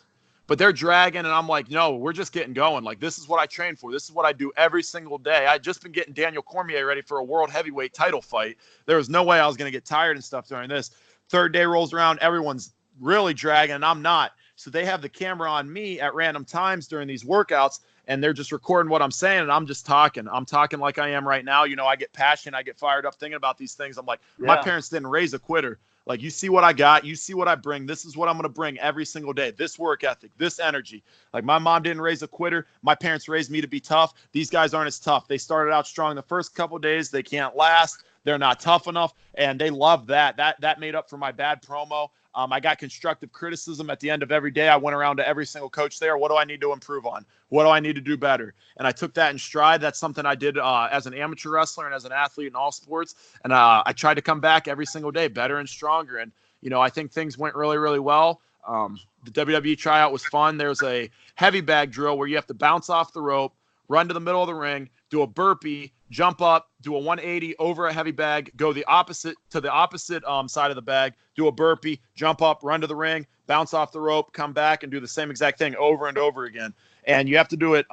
But they're dragging, and I'm like, no, we're just getting going. Like, this is what I train for. This is what I do every single day. I just been getting Daniel Cormier ready for a world heavyweight title fight. There was no way I was going to get tired and stuff during this. Third day rolls around. Everyone's really dragging, and I'm not. So they have the camera on me at random times during these workouts, and they're just recording what I'm saying, and I'm just talking. I'm talking like I am right now. I get passionate. I get fired up thinking about these things. I'm like, my parents didn't raise a quitter. Like, you see what I got. You see what I bring. This is what I'm going to bring every single day. This work ethic, this energy. Like, my mom didn't raise a quitter. My parents raised me to be tough. These guys aren't as tough. They started out strong the first couple of days. They can't last. They're not tough enough, and they love that. That made up for my bad promo. I got constructive criticism at the end of every day. I went around to every single coach there. What do I need to improve on? What do I need to do better? And I took that in stride. That's something I did as an amateur wrestler and as an athlete in all sports. And I tried to come back every single day better and stronger. And, I think things went really, really well. The WWE tryout was fun. There's a heavy bag drill where you have to bounce off the rope, run to the middle of the ring, do a burpee, jump up, do a 180 over a heavy bag, go the opposite side of the bag, do a burpee, jump up, run to the ring, bounce off the rope, come back, and do the same exact thing over and over again. And you have to do it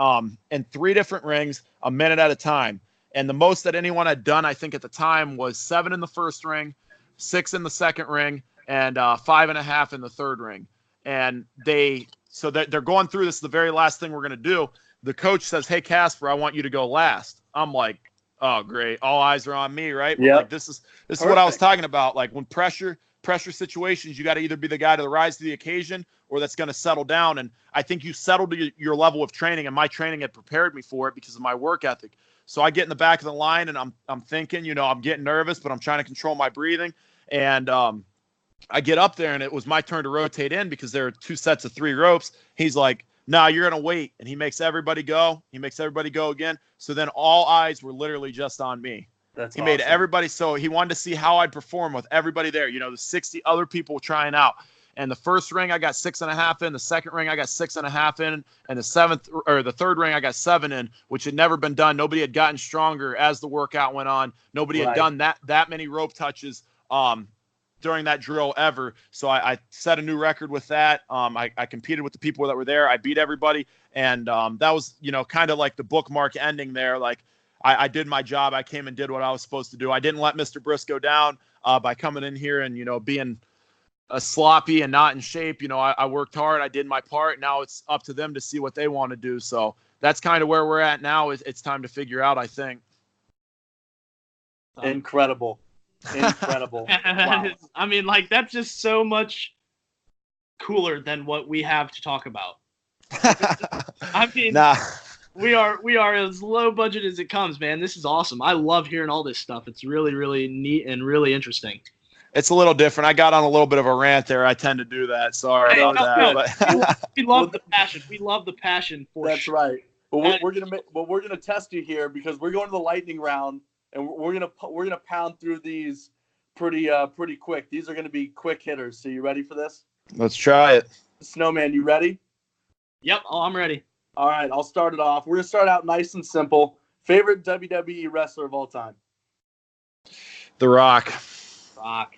in 3 different rings, a minute at a time. And the most that anyone had done, I think at the time, was 7 in the first ring, 6 in the second ring, and 5.5 in the third ring. And they're going through this. The very last thing we're going to do. The coach says, hey, Kasper, I want you to go last. I'm like, oh, great. All eyes are on me, right? Yeah. Like, this is what I was talking about. Like, when pressure situations, you got to either be the guy to rise to the occasion or that's going to settle down. And I think you settled to your level of training, and my training had prepared me for it because of my work ethic. So I get in the back of the line, and I'm thinking, I'm getting nervous, but I'm trying to control my breathing. And I get up there, and it was my turn to rotate in because there are 2 sets of 3 ropes. He's like, no, you're going to wait. And he makes everybody go. He makes everybody go again. So then all eyes were literally just on me. That's he awesome. Made everybody. So he wanted to see how I'd perform with everybody there. The 60 other people trying out. And the first ring, I got 6.5 in. The second ring, I got 6.5 in. And the third ring, I got 7 in, which had never been done. Nobody had gotten stronger as the workout went on. Nobody had done that many rope touches. during that drill ever. So I set a new record with that. I competed with the people that were there. I beat everybody. And that was, kind of like the bookmark ending there. Like I did my job. I came and did what I was supposed to do. I didn't let Mr. Briscoe down by coming in here and, being sloppy and not in shape. I worked hard. I did my part. Now it's up to them to see what they want to do. So that's kind of where we're at now. It's time to figure out, I think. Incredible. Wow. I mean, like, that's just so much cooler than what we have to talk about. I mean, we are as low budget as it comes, man. This is awesome. I love hearing all this stuff. It's really, really neat and really interesting. It's a little different. I got on a little bit of a rant there. I tend to do that. Sorry about that. No. We love the passion. We love the passion for That's right. But we're gonna test you here because we're going to the lightning round, and we're gonna pound through these pretty quick. These are gonna be quick hitters. So you ready for this? Let's try it. Snowman, you ready? Yep. Oh, I'm ready. All right, I'll start it off. We're gonna start out nice and simple. Favorite WWE wrestler of all time? The Rock. Rock.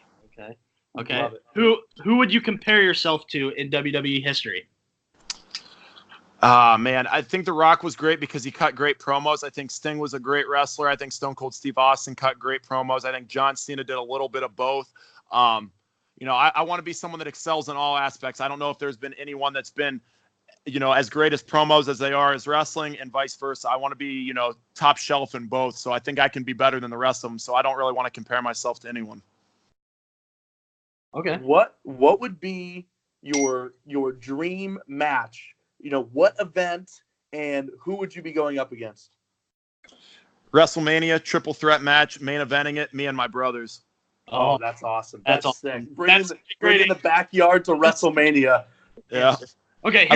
Okay. Who would you compare yourself to in WWE history? Man, I think The Rock was great because he cut great promos. I think Sting was a great wrestler. I think Stone Cold Steve Austin cut great promos. I think John Cena did a little bit of both. I want to be someone that excels in all aspects. I don't know if there's been anyone that's been, as great as promos as they are as wrestling and vice versa. I want to be, top shelf in both. So I think I can be better than the rest of them. So I don't really want to compare myself to anyone. Okay. What would be your dream match? What event and who would you be going up against? WrestleMania triple threat match, main eventing it, me and my brothers. Oh, that's awesome. That's awesome. sick. Bring in the backyard to WrestleMania. Yeah. Okay.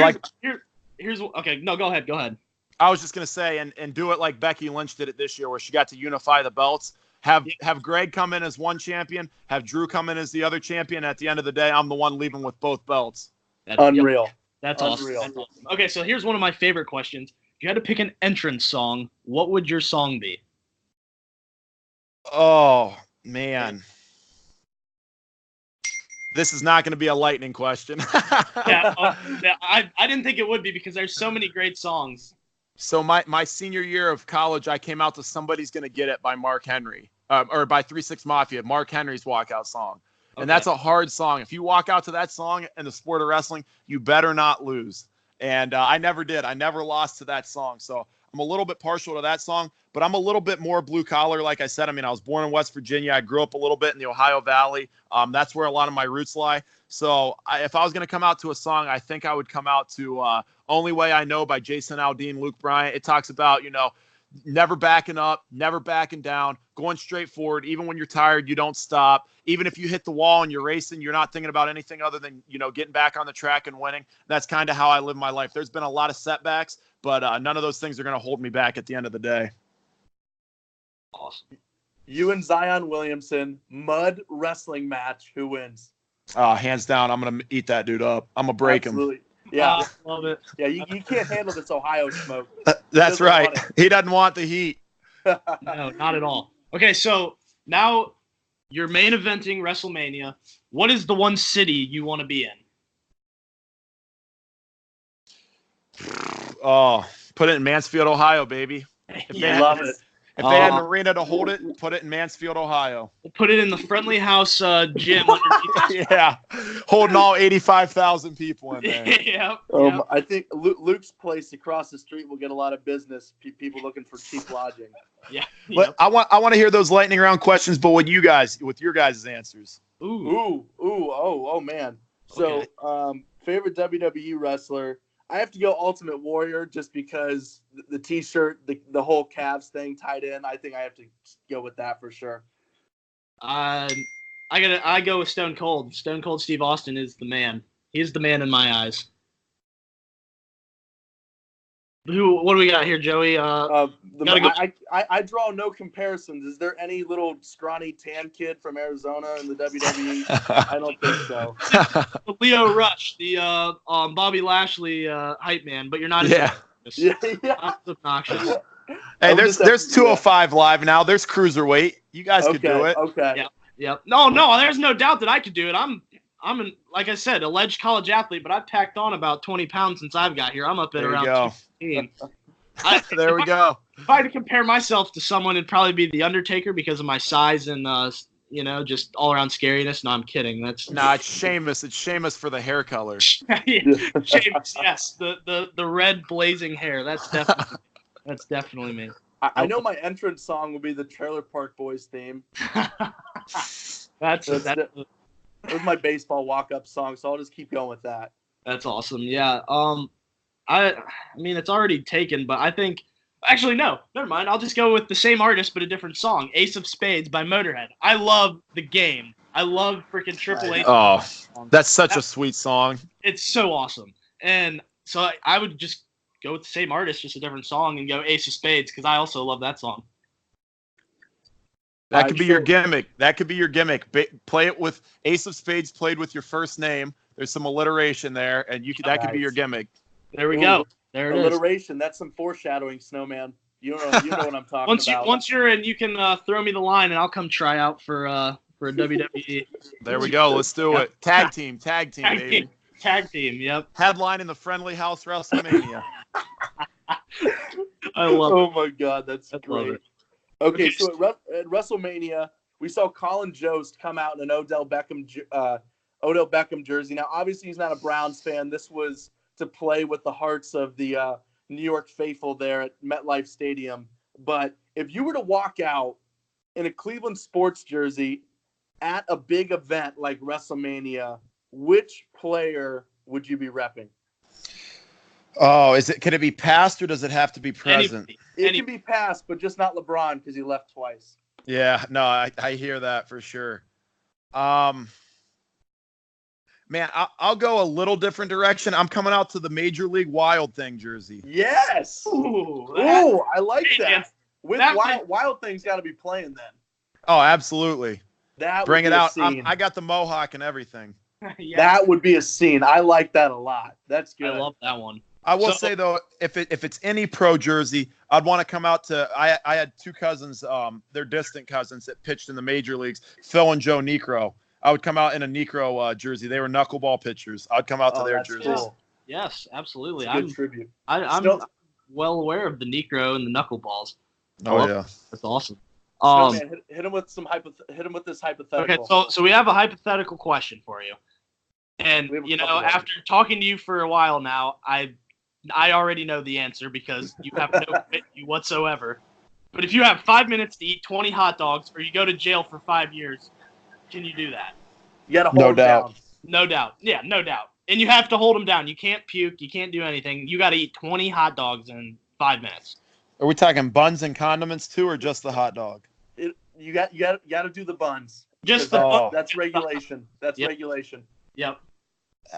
Here's okay. No, go ahead. I was just gonna say, and do it like Becky Lynch did it this year, where she got to unify the belts. Have Greg come in as one champion, have Drew come in as the other champion. At the end of the day, I'm the one leaving with both belts. Unreal. That's awesome. Okay, so here's one of my favorite questions. If you had to pick an entrance song, what would your song be? Oh, man. This is not going to be a lightning question. I didn't think it would be because there's so many great songs. So my senior year of college, I came out to Somebody's Gonna Get It by Mark Henry, or by 3-6 Mafia, Mark Henry's walkout song. And that's a hard song. If you walk out to that song in the sport of wrestling, you better not lose. And I never did. I never lost to that song. So I'm a little bit partial to that song, but I'm a little bit more blue collar. Like I said, I was born in West Virginia. I grew up a little bit in the Ohio Valley. That's where a lot of my roots lie. So if I was going to come out to a song, I think I would come out to Only Way I Know by Jason Aldean, Luke Bryant. It talks about, never backing up, never backing down, going straight forward. Even when you're tired, you don't stop. Even if you hit the wall and you're racing, you're not thinking about anything other than, getting back on the track and winning. That's kind of how I live my life. There's been a lot of setbacks, but none of those things are going to hold me back at the end of the day. Awesome. You and Zion Williamson, mud wrestling match. Who wins? Hands down, I'm going to eat that dude up. I'm going to break him. Yeah. Love it. Yeah, you can't handle this Ohio smoke. That's right. He doesn't want the heat. No, not at all. Okay, so now you're main eventing WrestleMania. What is the one city you want to be in? Oh, put it in Mansfield, Ohio, baby. Love it. If they had an arena to hold it, put it in Mansfield, Ohio. We'll put it in the Friendly House gym. Yeah, holding all 85,000 people in there. Yeah. I think Luke's place across the street will get a lot of business. People looking for cheap lodging. Yeah. But I want to hear those lightning round questions, but with your guys' answers. Oh man. So, favorite WWE wrestler. I have to go Ultimate Warrior just because the T-shirt, the whole Cavs thing tied in. I think I have to go with that for sure. I go with Stone Cold. Stone Cold Steve Austin is the man. He's the man in my eyes. What do we got here, Joey? I draw no comparisons. Is there any little scrawny tan kid from Arizona in the WWE? I don't think so. Leo Rush, the Bobby Lashley hype man, but you're not. Yeah. Obnoxious. Hey, there's 205 live now. There's Cruiserweight. You guys could do it. Okay. Yep. No, there's no doubt that I could do it. I'm like I said, alleged college athlete, but I've packed on about 20 pounds since I've got here. I'm up at around 215. There we go. If I had to compare myself to someone, it'd probably be The Undertaker because of my size and just all around scariness. No, I'm kidding. It's Sheamus. It's Sheamus for the hair color. Sheamus, yes. The red blazing hair. That's definitely me. I know my entrance song will be the Trailer Park Boys theme. That was my baseball walk-up song, so I'll just keep going with that. That's awesome. Yeah. I mean, it's already taken, but I think actually no, never mind. I'll just go with the same artist but a different song. Ace of Spades by Motorhead. I love the game. I love freaking Triple H. Oh, that's such a sweet song. It's so awesome. And so I would just go with the same artist, just a different song, and go Ace of Spades because I also love that song. That could be your gimmick. That could be your gimmick. Play it with Ace of Spades played with your first name. There's some alliteration there, and that could be your gimmick. There we go. There it is. Alliteration. That's some foreshadowing, Snowman. You know what I'm talking about. Once you're in, you can throw me the line, and I'll come try out for a WWE. There we go. Let's do it. Tag team, baby. Tag team. Yep. Headline in the Friendly House WrestleMania. I love it. Oh my God, that's great. Okay, so at WrestleMania, we saw Colin Jost come out in an Odell Beckham jersey. Now, obviously, he's not a Browns fan. This was to play with the hearts of the New York faithful there at MetLife Stadium. But if you were to walk out in a Cleveland sports jersey at a big event like WrestleMania, which player would you be repping? Oh, can it be past or does it have to be present? It can be past, but just not LeBron because he left twice. Yeah, no, I hear that for sure. Man, I'll go a little different direction. I'm coming out to the Major League Wild Thing jersey. Yes. Ooh, I like that. Wild Thing's got to be playing then. Oh, absolutely. Bring it out. I got the mohawk and everything. Yes. That would be a scene. I like that a lot. That's good. I love that one. I will say though, if it's any pro jersey, I'd want to come out to. I had two cousins, they're distant cousins that pitched in the major leagues, Phil and Joe Necro. I would come out in a Necro jersey. They were knuckleball pitchers. I'd come out to their jersey. Cool. Yes, absolutely. It's a good tribute. I'm well aware of the Necro and the knuckleballs. Oh yeah, that's awesome. Hit him with this hypothetical. Okay, so we have a hypothetical question for you, and after talking to you for a while now, I already know the answer because you have no fit you whatsoever. But if you have 5 minutes to eat 20 hot dogs or you go to jail for 5 years, can you do that? You got to hold them down. No doubt. Yeah, no doubt. And you have to hold them down. You can't puke. You can't do anything. You got to eat 20 hot dogs in 5 minutes. Are we talking buns and condiments too, or just the hot dog? You got to do the buns. Just that's regulation. That's regulation. Yep.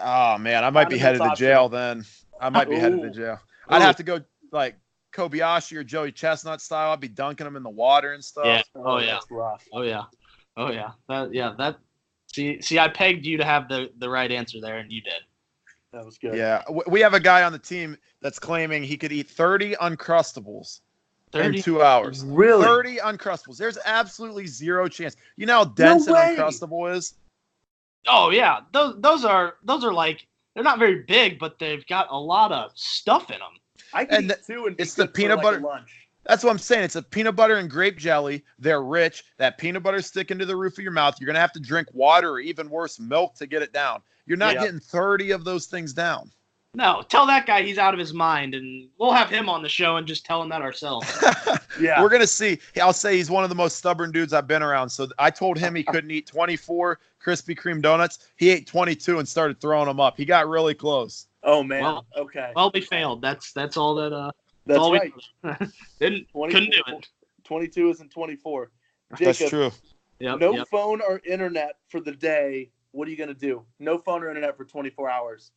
Oh man, I might be headed to jail then. I might be headed to jail. I'd have to go like Kobayashi or Joey Chestnut style. I'd be dunking them in the water and stuff. Yeah. Oh yeah. That's rough. Oh yeah. See, I pegged you to have the right answer there, and you did. That was good. Yeah, we have a guy on the team that's claiming he could eat 30 Uncrustables in 2 hours. Really? 30 Uncrustables. There's absolutely zero chance. You know how dense an Uncrustable is? Oh yeah, those are like, they're not very big, but they've got a lot of stuff in them. I can eat two and it's the peanut butter lunch. That's what I'm saying. It's a peanut butter and grape jelly. They're rich. That peanut butter's sticking to the roof of your mouth. You're gonna have to drink water or even worse, milk to get it down. You're not getting 30 of those things down. No, tell that guy he's out of his mind, and we'll have him on the show and just tell him that ourselves. Yeah, we're gonna see. I'll say he's one of the most stubborn dudes I've been around. So I told him he couldn't eat 24 Krispy Kreme donuts. He ate 22 and started throwing them up. He got really close. Oh man. Okay. Well, we failed. That's all that. That's all right. Couldn't do it. 22 isn't 24. Jacob, that's true. No phone or internet for the day. What are you gonna do? No phone or internet for 24 hours.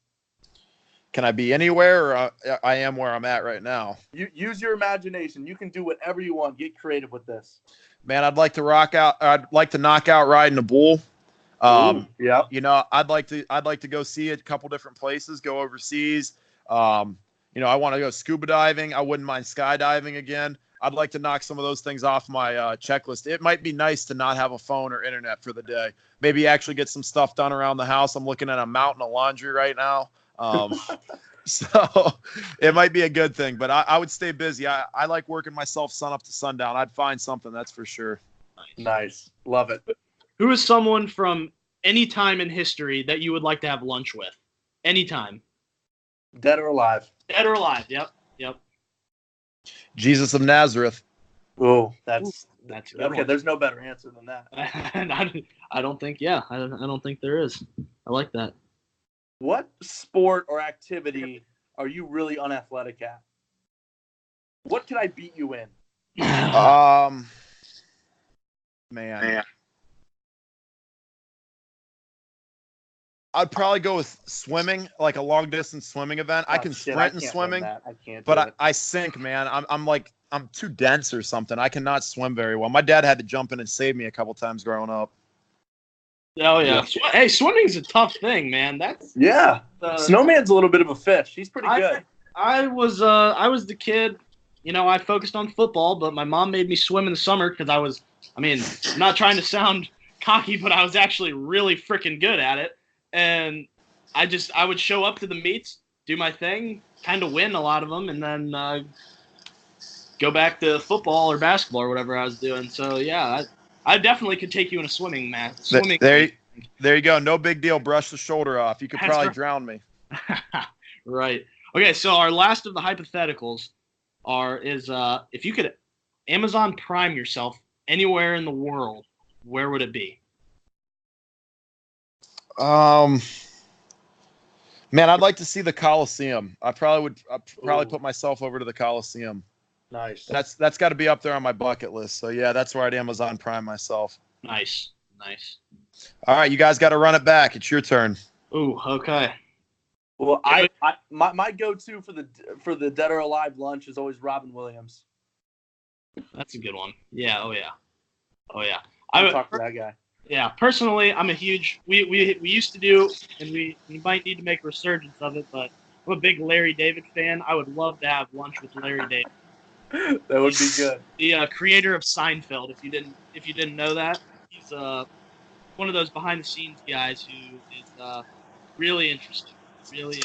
Can I be anywhere, or I am where I'm at right now? You use your imagination. You can do whatever you want. Get creative with this. Man, I'd like to rock out. I'd like to knock out riding a bull. Yeah. You know, I'd like to go see a couple different places. Go overseas. I want to go scuba diving. I wouldn't mind skydiving again. I'd like to knock some of those things off my checklist. It might be nice to not have a phone or internet for the day. Maybe actually get some stuff done around the house. I'm looking at a mountain of laundry right now. So it might be a good thing, but I would stay busy. I like working myself sun up to sundown. I'd find something, that's for sure. Nice. Love it. Who is someone from any time in history that you would like to have lunch with? Anytime. Dead or alive? Dead or alive, yep. Jesus of Nazareth. Oh, that's a good okay. one. There's no better answer than that. I don't think, I don't think there is. I like that. What sport or activity are you really unathletic at? What can I beat you in? Man. I'd probably go with swimming, like a long distance swimming event. I can sprint in swimming, I can't. But I sink, man. I'm too dense or something. I cannot swim very well. My dad had to jump in and save me a couple times growing up. Oh yeah. Hey, swimming's a tough thing, man. Snowman's a little bit of a fish. He's pretty good. I was the kid. I focused on football, but my mom made me swim in the summer because I'm not trying to sound cocky, but I was actually really freaking good at it. And I would show up to the meets, do my thing, kind of win a lot of them, and then go back to football or basketball or whatever I was doing. So yeah, I definitely could take you in a swimming match. There you go. No big deal. Brush the shoulder off. You could probably drown me. Right. Okay. So our last of the hypotheticals is if you could Amazon Prime yourself anywhere in the world, where would it be? Man, I'd like to see the Coliseum. I'd probably put myself over to the Coliseum. Nice. That's got to be up there on my bucket list. So yeah, that's where I'd Amazon Prime myself. Nice. All right, you guys got to run it back. It's your turn. Ooh, okay. Well, my go-to for the Dead or Alive lunch is always Robin Williams. That's a good one. Yeah. Oh yeah. I would talk to that guy. Yeah, personally, I'm a huge. We used to do, and we might need to make a resurgence of it. But I'm a big Larry David fan. I would love to have lunch with Larry David. That would be good. The creator of Seinfeld. If you didn't know that, he's one of those behind the scenes guys who is really interesting. Really.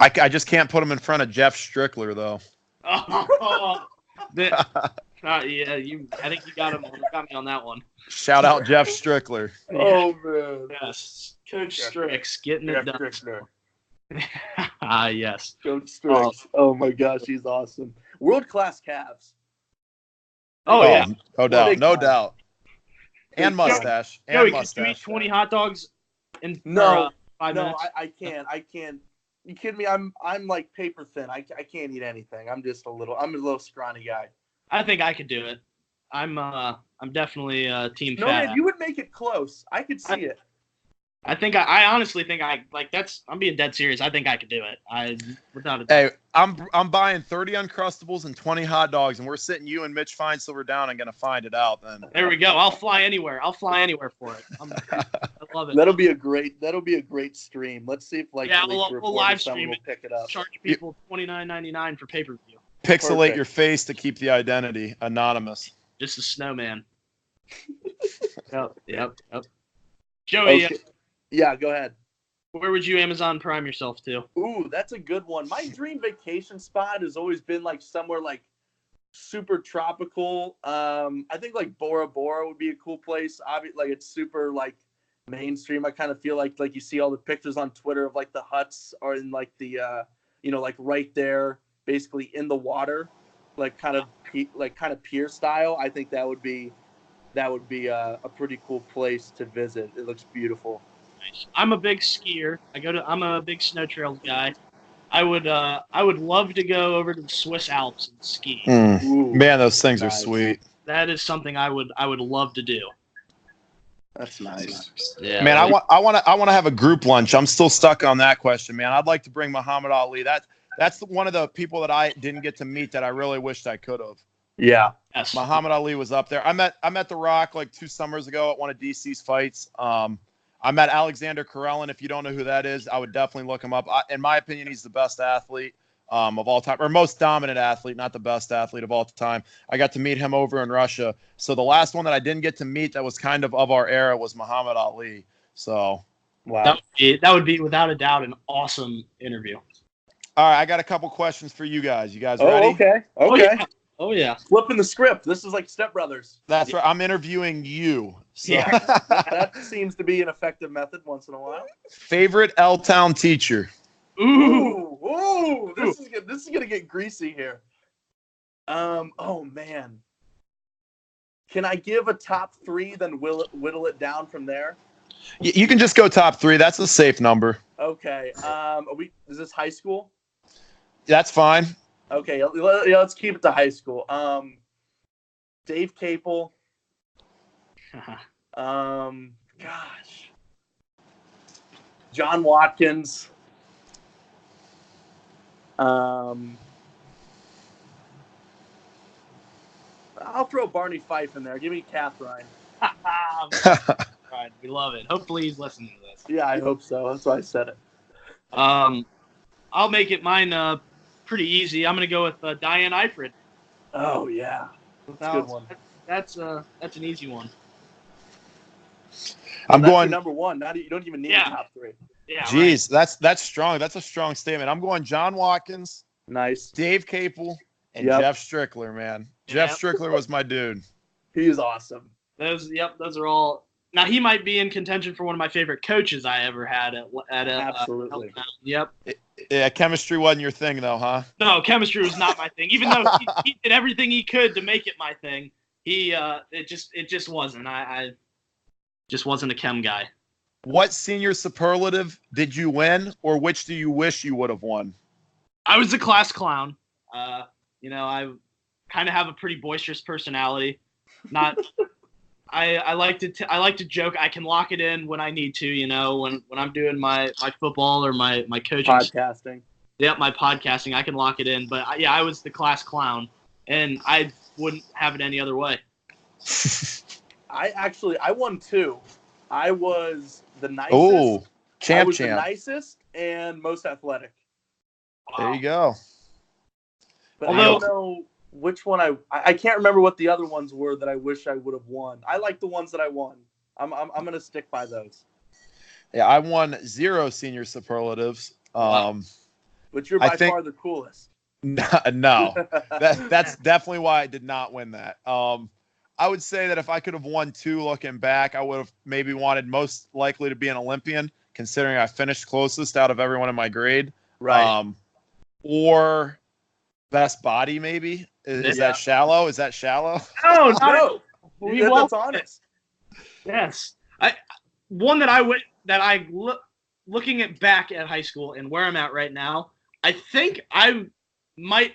I just can't put him in front of Jeff Strickler though. Yeah, I think you got me on that one. Shout out Jeff Strickler. Oh man. Yes. Coach Strix getting it done. Strickler. Yes. Coach Strix. Oh my gosh, he's awesome. World-class calves. Oh yeah. No doubt. And mustache. Joey, could you eat 20 hot dogs in 5 minutes? I can't. You kidding me? I'm like paper thin. I can't eat anything. I'm a little scrawny guy. I think I could do it. I'm definitely team fat. No man, you would make it close. I could see it. I think I honestly think I'm being dead serious. I think I could do it. Without a doubt. Hey, I'm buying 30 Uncrustables and 20 hot dogs, and we're sitting you and Mitch Finesilver down and gonna find it out then. There we go. I'll fly anywhere for it. I love it. That'll be a great stream. Let's see if we'll live stream will pick it up. Charge people $29.99 for pay-per-view. Pixelate Perfect. your face to keep the identity anonymous. Just a snowman. Yep. Joey, Okay. Yeah, go ahead. Where would you Amazon Prime yourself to? Ooh, that's a good one. My dream vacation spot has always been like somewhere like super tropical. I think like Bora Bora would be a cool place. Obviously, like it's super like mainstream. I kind of feel like you see all the pictures on Twitter of like the huts or in like the like right there, basically in the water, like kind of pier style. I think that would be a pretty cool place to visit. It looks beautiful. I'm a big skier. I'm a big snow trails guy. I would love to go over to the Swiss Alps and ski. Ooh, man, those things nice. are sweet. That is something I would love to do. That's nice. Yeah, man, I want to have a group lunch. I'm still stuck on that question, man. I'd like to bring Muhammad Ali. That's one of the people that I didn't get to meet that I really wished I could have. Yeah. Yes. Muhammad Ali was up there. I met The Rock like 2 summers ago at one of DC's fights. I met Alexander Karelin. If you don't know who that is, I would definitely look him up. In my opinion, he's the best athlete. of all time, or most dominant athlete, not the best athlete of all time. I got to meet him over in Russia. So the last one that I didn't get to meet that was kind of our era was Muhammad Ali. So wow, that would be without a doubt an awesome interview. all right, I got a couple questions for you guys. You guys oh, ready? okay. Oh yeah. Oh yeah. Flipping the script. This is like Step Brothers. That's right. I'm interviewing you. So. Yeah. That seems to be an effective method once in a while. Favorite L-Town teacher? Ooh, this is gonna get greasy here. Oh man. Can I give a top 3, then whittle it down from there? You can just go top 3. That's a safe number. Okay. Is this high school? That's fine. Okay, let's keep it to high school. Dave Capel. Gosh. John Watkins. I'll throw Barney Fife in there. Give me Catherine. Right, we love it. Hopefully he's listening to this. Yeah, I hope so. That's why I said it. I'll make it mine pretty easy. I'm going to go with Diane Eifert. Oh yeah, that's a good one. That's an easy one. I'm That's going your number 1. You don't even need a top 3. Yeah. Jeez, right. that's strong. That's a strong statement. I'm going John Watkins, Nice. Dave Capel, and Yep. Jeff Strickler, man. Yep. Jeff Strickler was my dude. He's awesome. Those are all. Now he might be in contention for one of my favorite coaches I ever had at Absolutely. Yep. Yeah, chemistry wasn't your thing though, huh? No, chemistry was not my thing. Even though he did everything he could to make it my thing, it just wasn't. I just wasn't a chem guy. What senior superlative did you win, or which do you wish you would have won? I was the class clown. I kind of have a pretty boisterous personality. Not. I like to joke. I can lock it in when I need to. When I'm doing my football or my coaching. Podcasting. Yep, my podcasting. I can lock it in. But I was the class clown, and I wouldn't have it any other way. I won 2. I was the nicest. Oh, champ. The nicest and most athletic. There you go. But I don't know which one I can't remember what the other ones were that I wish I would have won. I like the ones that I won. I'm gonna stick by those. Yeah, I won 0 senior superlatives. But you're by far the coolest. No, that's definitely why I did not win that. I would say that if I could have won 2 looking back, I would have maybe wanted most likely to be an Olympian, considering I finished closest out of everyone in my grade. Right. Or best body, maybe. Is that shallow? Is that shallow? No. That's honest. Yes. Looking at back at high school and where I'm at right now, I think I might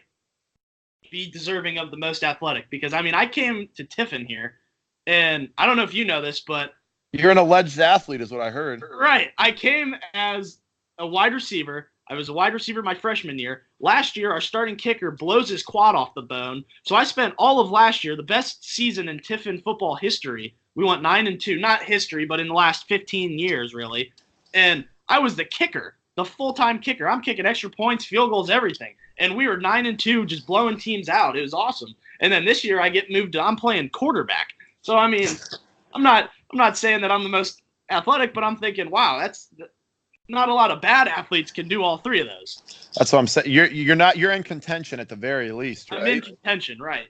be deserving of the most athletic because I came to Tiffin here, and I don't know if you know this, but you're an alleged athlete, is what I heard. Right. I came as a wide receiver. I was a wide receiver my freshman year. Last year, our starting kicker blows his quad off the bone. So I spent all of last year, the best season in Tiffin football history. We went 9-2, not history, but in the last 15 years, really. And I was the kicker, the full-time kicker. I'm kicking extra points, field goals, everything. And we were 9-2, just blowing teams out. It was awesome. And then this year, I get moved to I'm playing quarterback. So I'm not saying that I'm the most athletic, but I'm thinking, wow, that's not a lot of bad athletes can do all 3 of those. That's what I'm saying. You're in contention at the very least, right? I'm in contention, right,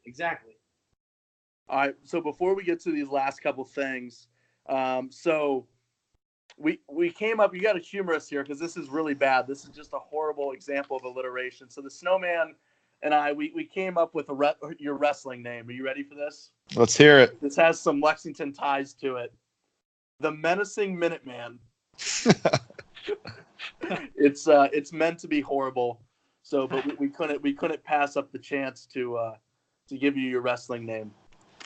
exactly. All right, so before we get to these last couple things, so we came up, you got to humor us here because this is really bad. This is just a horrible example of alliteration. So the Snowman and I, we came up with your wrestling name. Are you ready for this? Let's hear it. This has some Lexington ties to it. The Menacing Minuteman. It's meant to be horrible. So, but we couldn't pass up the chance to give you your wrestling name.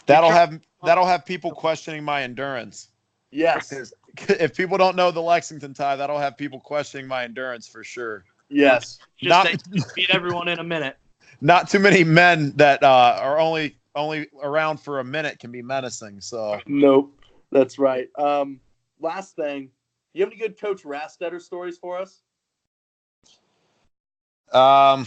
That'll have people questioning my endurance. Yes. If people don't know the Lexington tie, that'll have people questioning my endurance for sure. Yes. Just beat everyone in a minute. Not too many men that are only around for a minute can be menacing. So nope, that's right. Last thing, you have any good Coach Rastetter stories for us? I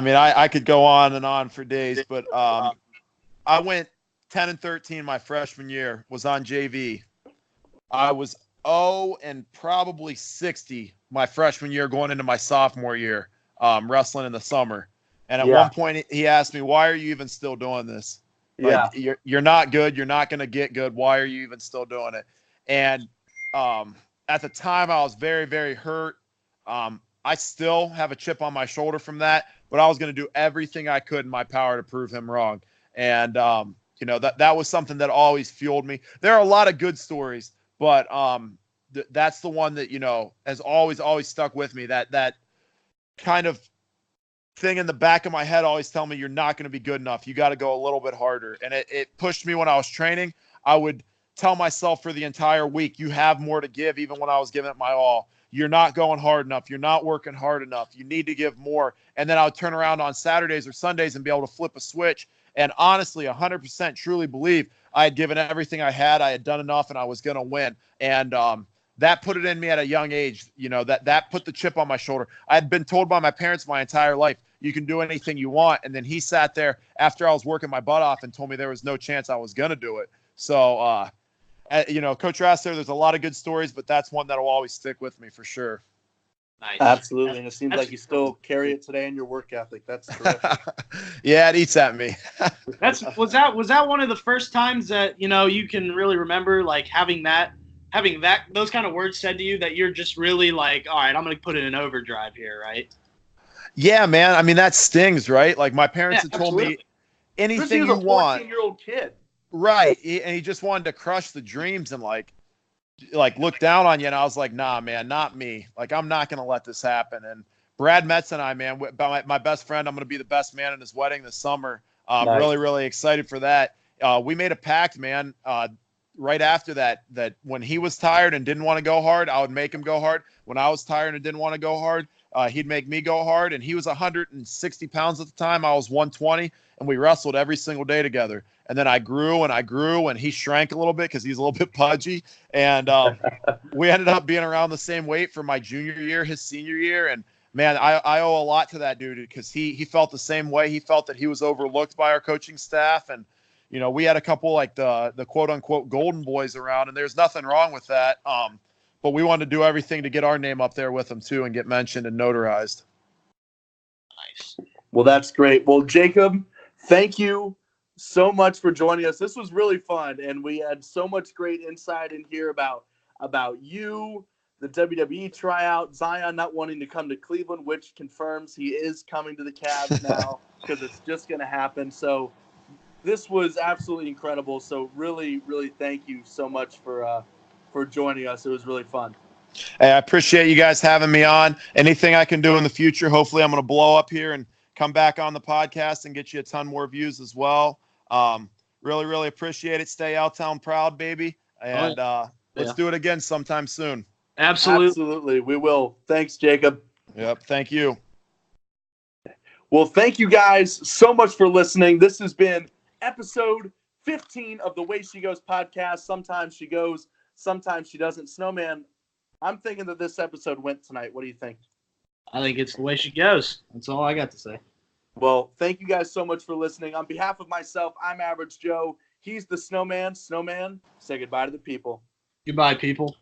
mean, I could go on and on for days, but I went 10-13 my freshman year, was on JV. I was 0 and probably 60 my freshman year going into my sophomore year, wrestling in the summer. And at one point he asked me, "Why are you even still doing this? Like, you're not good. You're not going to get good. Why are you even still doing it?" And at the time I was very, very hurt. I still have a chip on my shoulder from that, but I was going to do everything I could in my power to prove him wrong. And, you know, that was something that always fueled me. There are a lot of good stories, but that's the one that, you know, has always stuck with me. That kind of thing in the back of my head always tell me you're not going to be good enough. You got to go a little bit harder. And it pushed me when I was training. I would tell myself for the entire week, you have more to give, even when I was giving it my all. You're not going hard enough. You're not working hard enough. You need to give more. And then I would turn around on Saturdays or Sundays and be able to flip a switch. And honestly, 100% truly believe I had given everything I had done enough, and I was going to win. And that put it in me at a young age. You know, that put the chip on my shoulder. I had been told by my parents my entire life, you can do anything you want. And then he sat there after I was working my butt off and told me there was no chance I was going to do it. So, you know, Coach Rasser, there's a lot of good stories, but that's one that will always stick with me for sure. Nice. Absolutely. And it seems like you still carry it today in your work ethic. That's terrific. Yeah, it eats at me. Was that one of the first times that, you know, you can really remember, like, having those kind of words said to you that you're just really like, all right, I'm going to put it in overdrive here, right? Yeah, man. I mean, that stings, right? Like, my parents had told me anything you want. 14-year-old kid. Right. And he just wanted to crush the dreams and like look down on you. And I was like, nah, man, not me. Like, I'm not going to let this happen. And Brad Metz and I, man, my best friend, I'm going to be the best man in his wedding this summer. Nice. Really, really excited for that. We made a pact, man, right after that when he was tired and didn't want to go hard, I would make him go hard. When I was tired and didn't want to go hard, he'd make me go hard. And he was 160 pounds at the time. I was 120, and we wrestled every single day together. And then I grew, and he shrank a little bit because he's a little bit pudgy. And we ended up being around the same weight for my junior year, his senior year. And, man, I owe a lot to that dude because he felt the same way. He felt that he was overlooked by our coaching staff. And, you know, we had a couple like the quote-unquote golden boys around, and there's nothing wrong with that. But we wanted to do everything to get our name up there with them, too, and get mentioned and notarized. Nice. Well, that's great. Well, Jacob, thank you so much for joining us. This was really fun, and we had so much great insight in here about you, the WWE tryout, Zion not wanting to come to Cleveland, which confirms he is coming to the Cavs now because it's just going to happen. So this was absolutely incredible. So really, really thank you so much for joining us. It was really fun. Hey, I appreciate you guys having me on. Anything I can do in the future, hopefully I'm going to blow up here and come back on the podcast and get you a ton more views as well. Really, really appreciate it. Stay Outtown proud, baby. And let's do it again sometime soon. Absolutely. We will. Thanks, Jacob. Yep. Thank you. Well, thank you guys so much for listening. This has been episode 15 of the Way She Goes podcast. Sometimes she goes, sometimes she doesn't. Snowman, I'm thinking that this episode went tonight. What do you think? I think it's the way she goes. That's all I got to say. Well, thank you guys so much for listening. On behalf of myself, I'm Average Joe. He's the Snowman. Snowman, say goodbye to the people. Goodbye, people.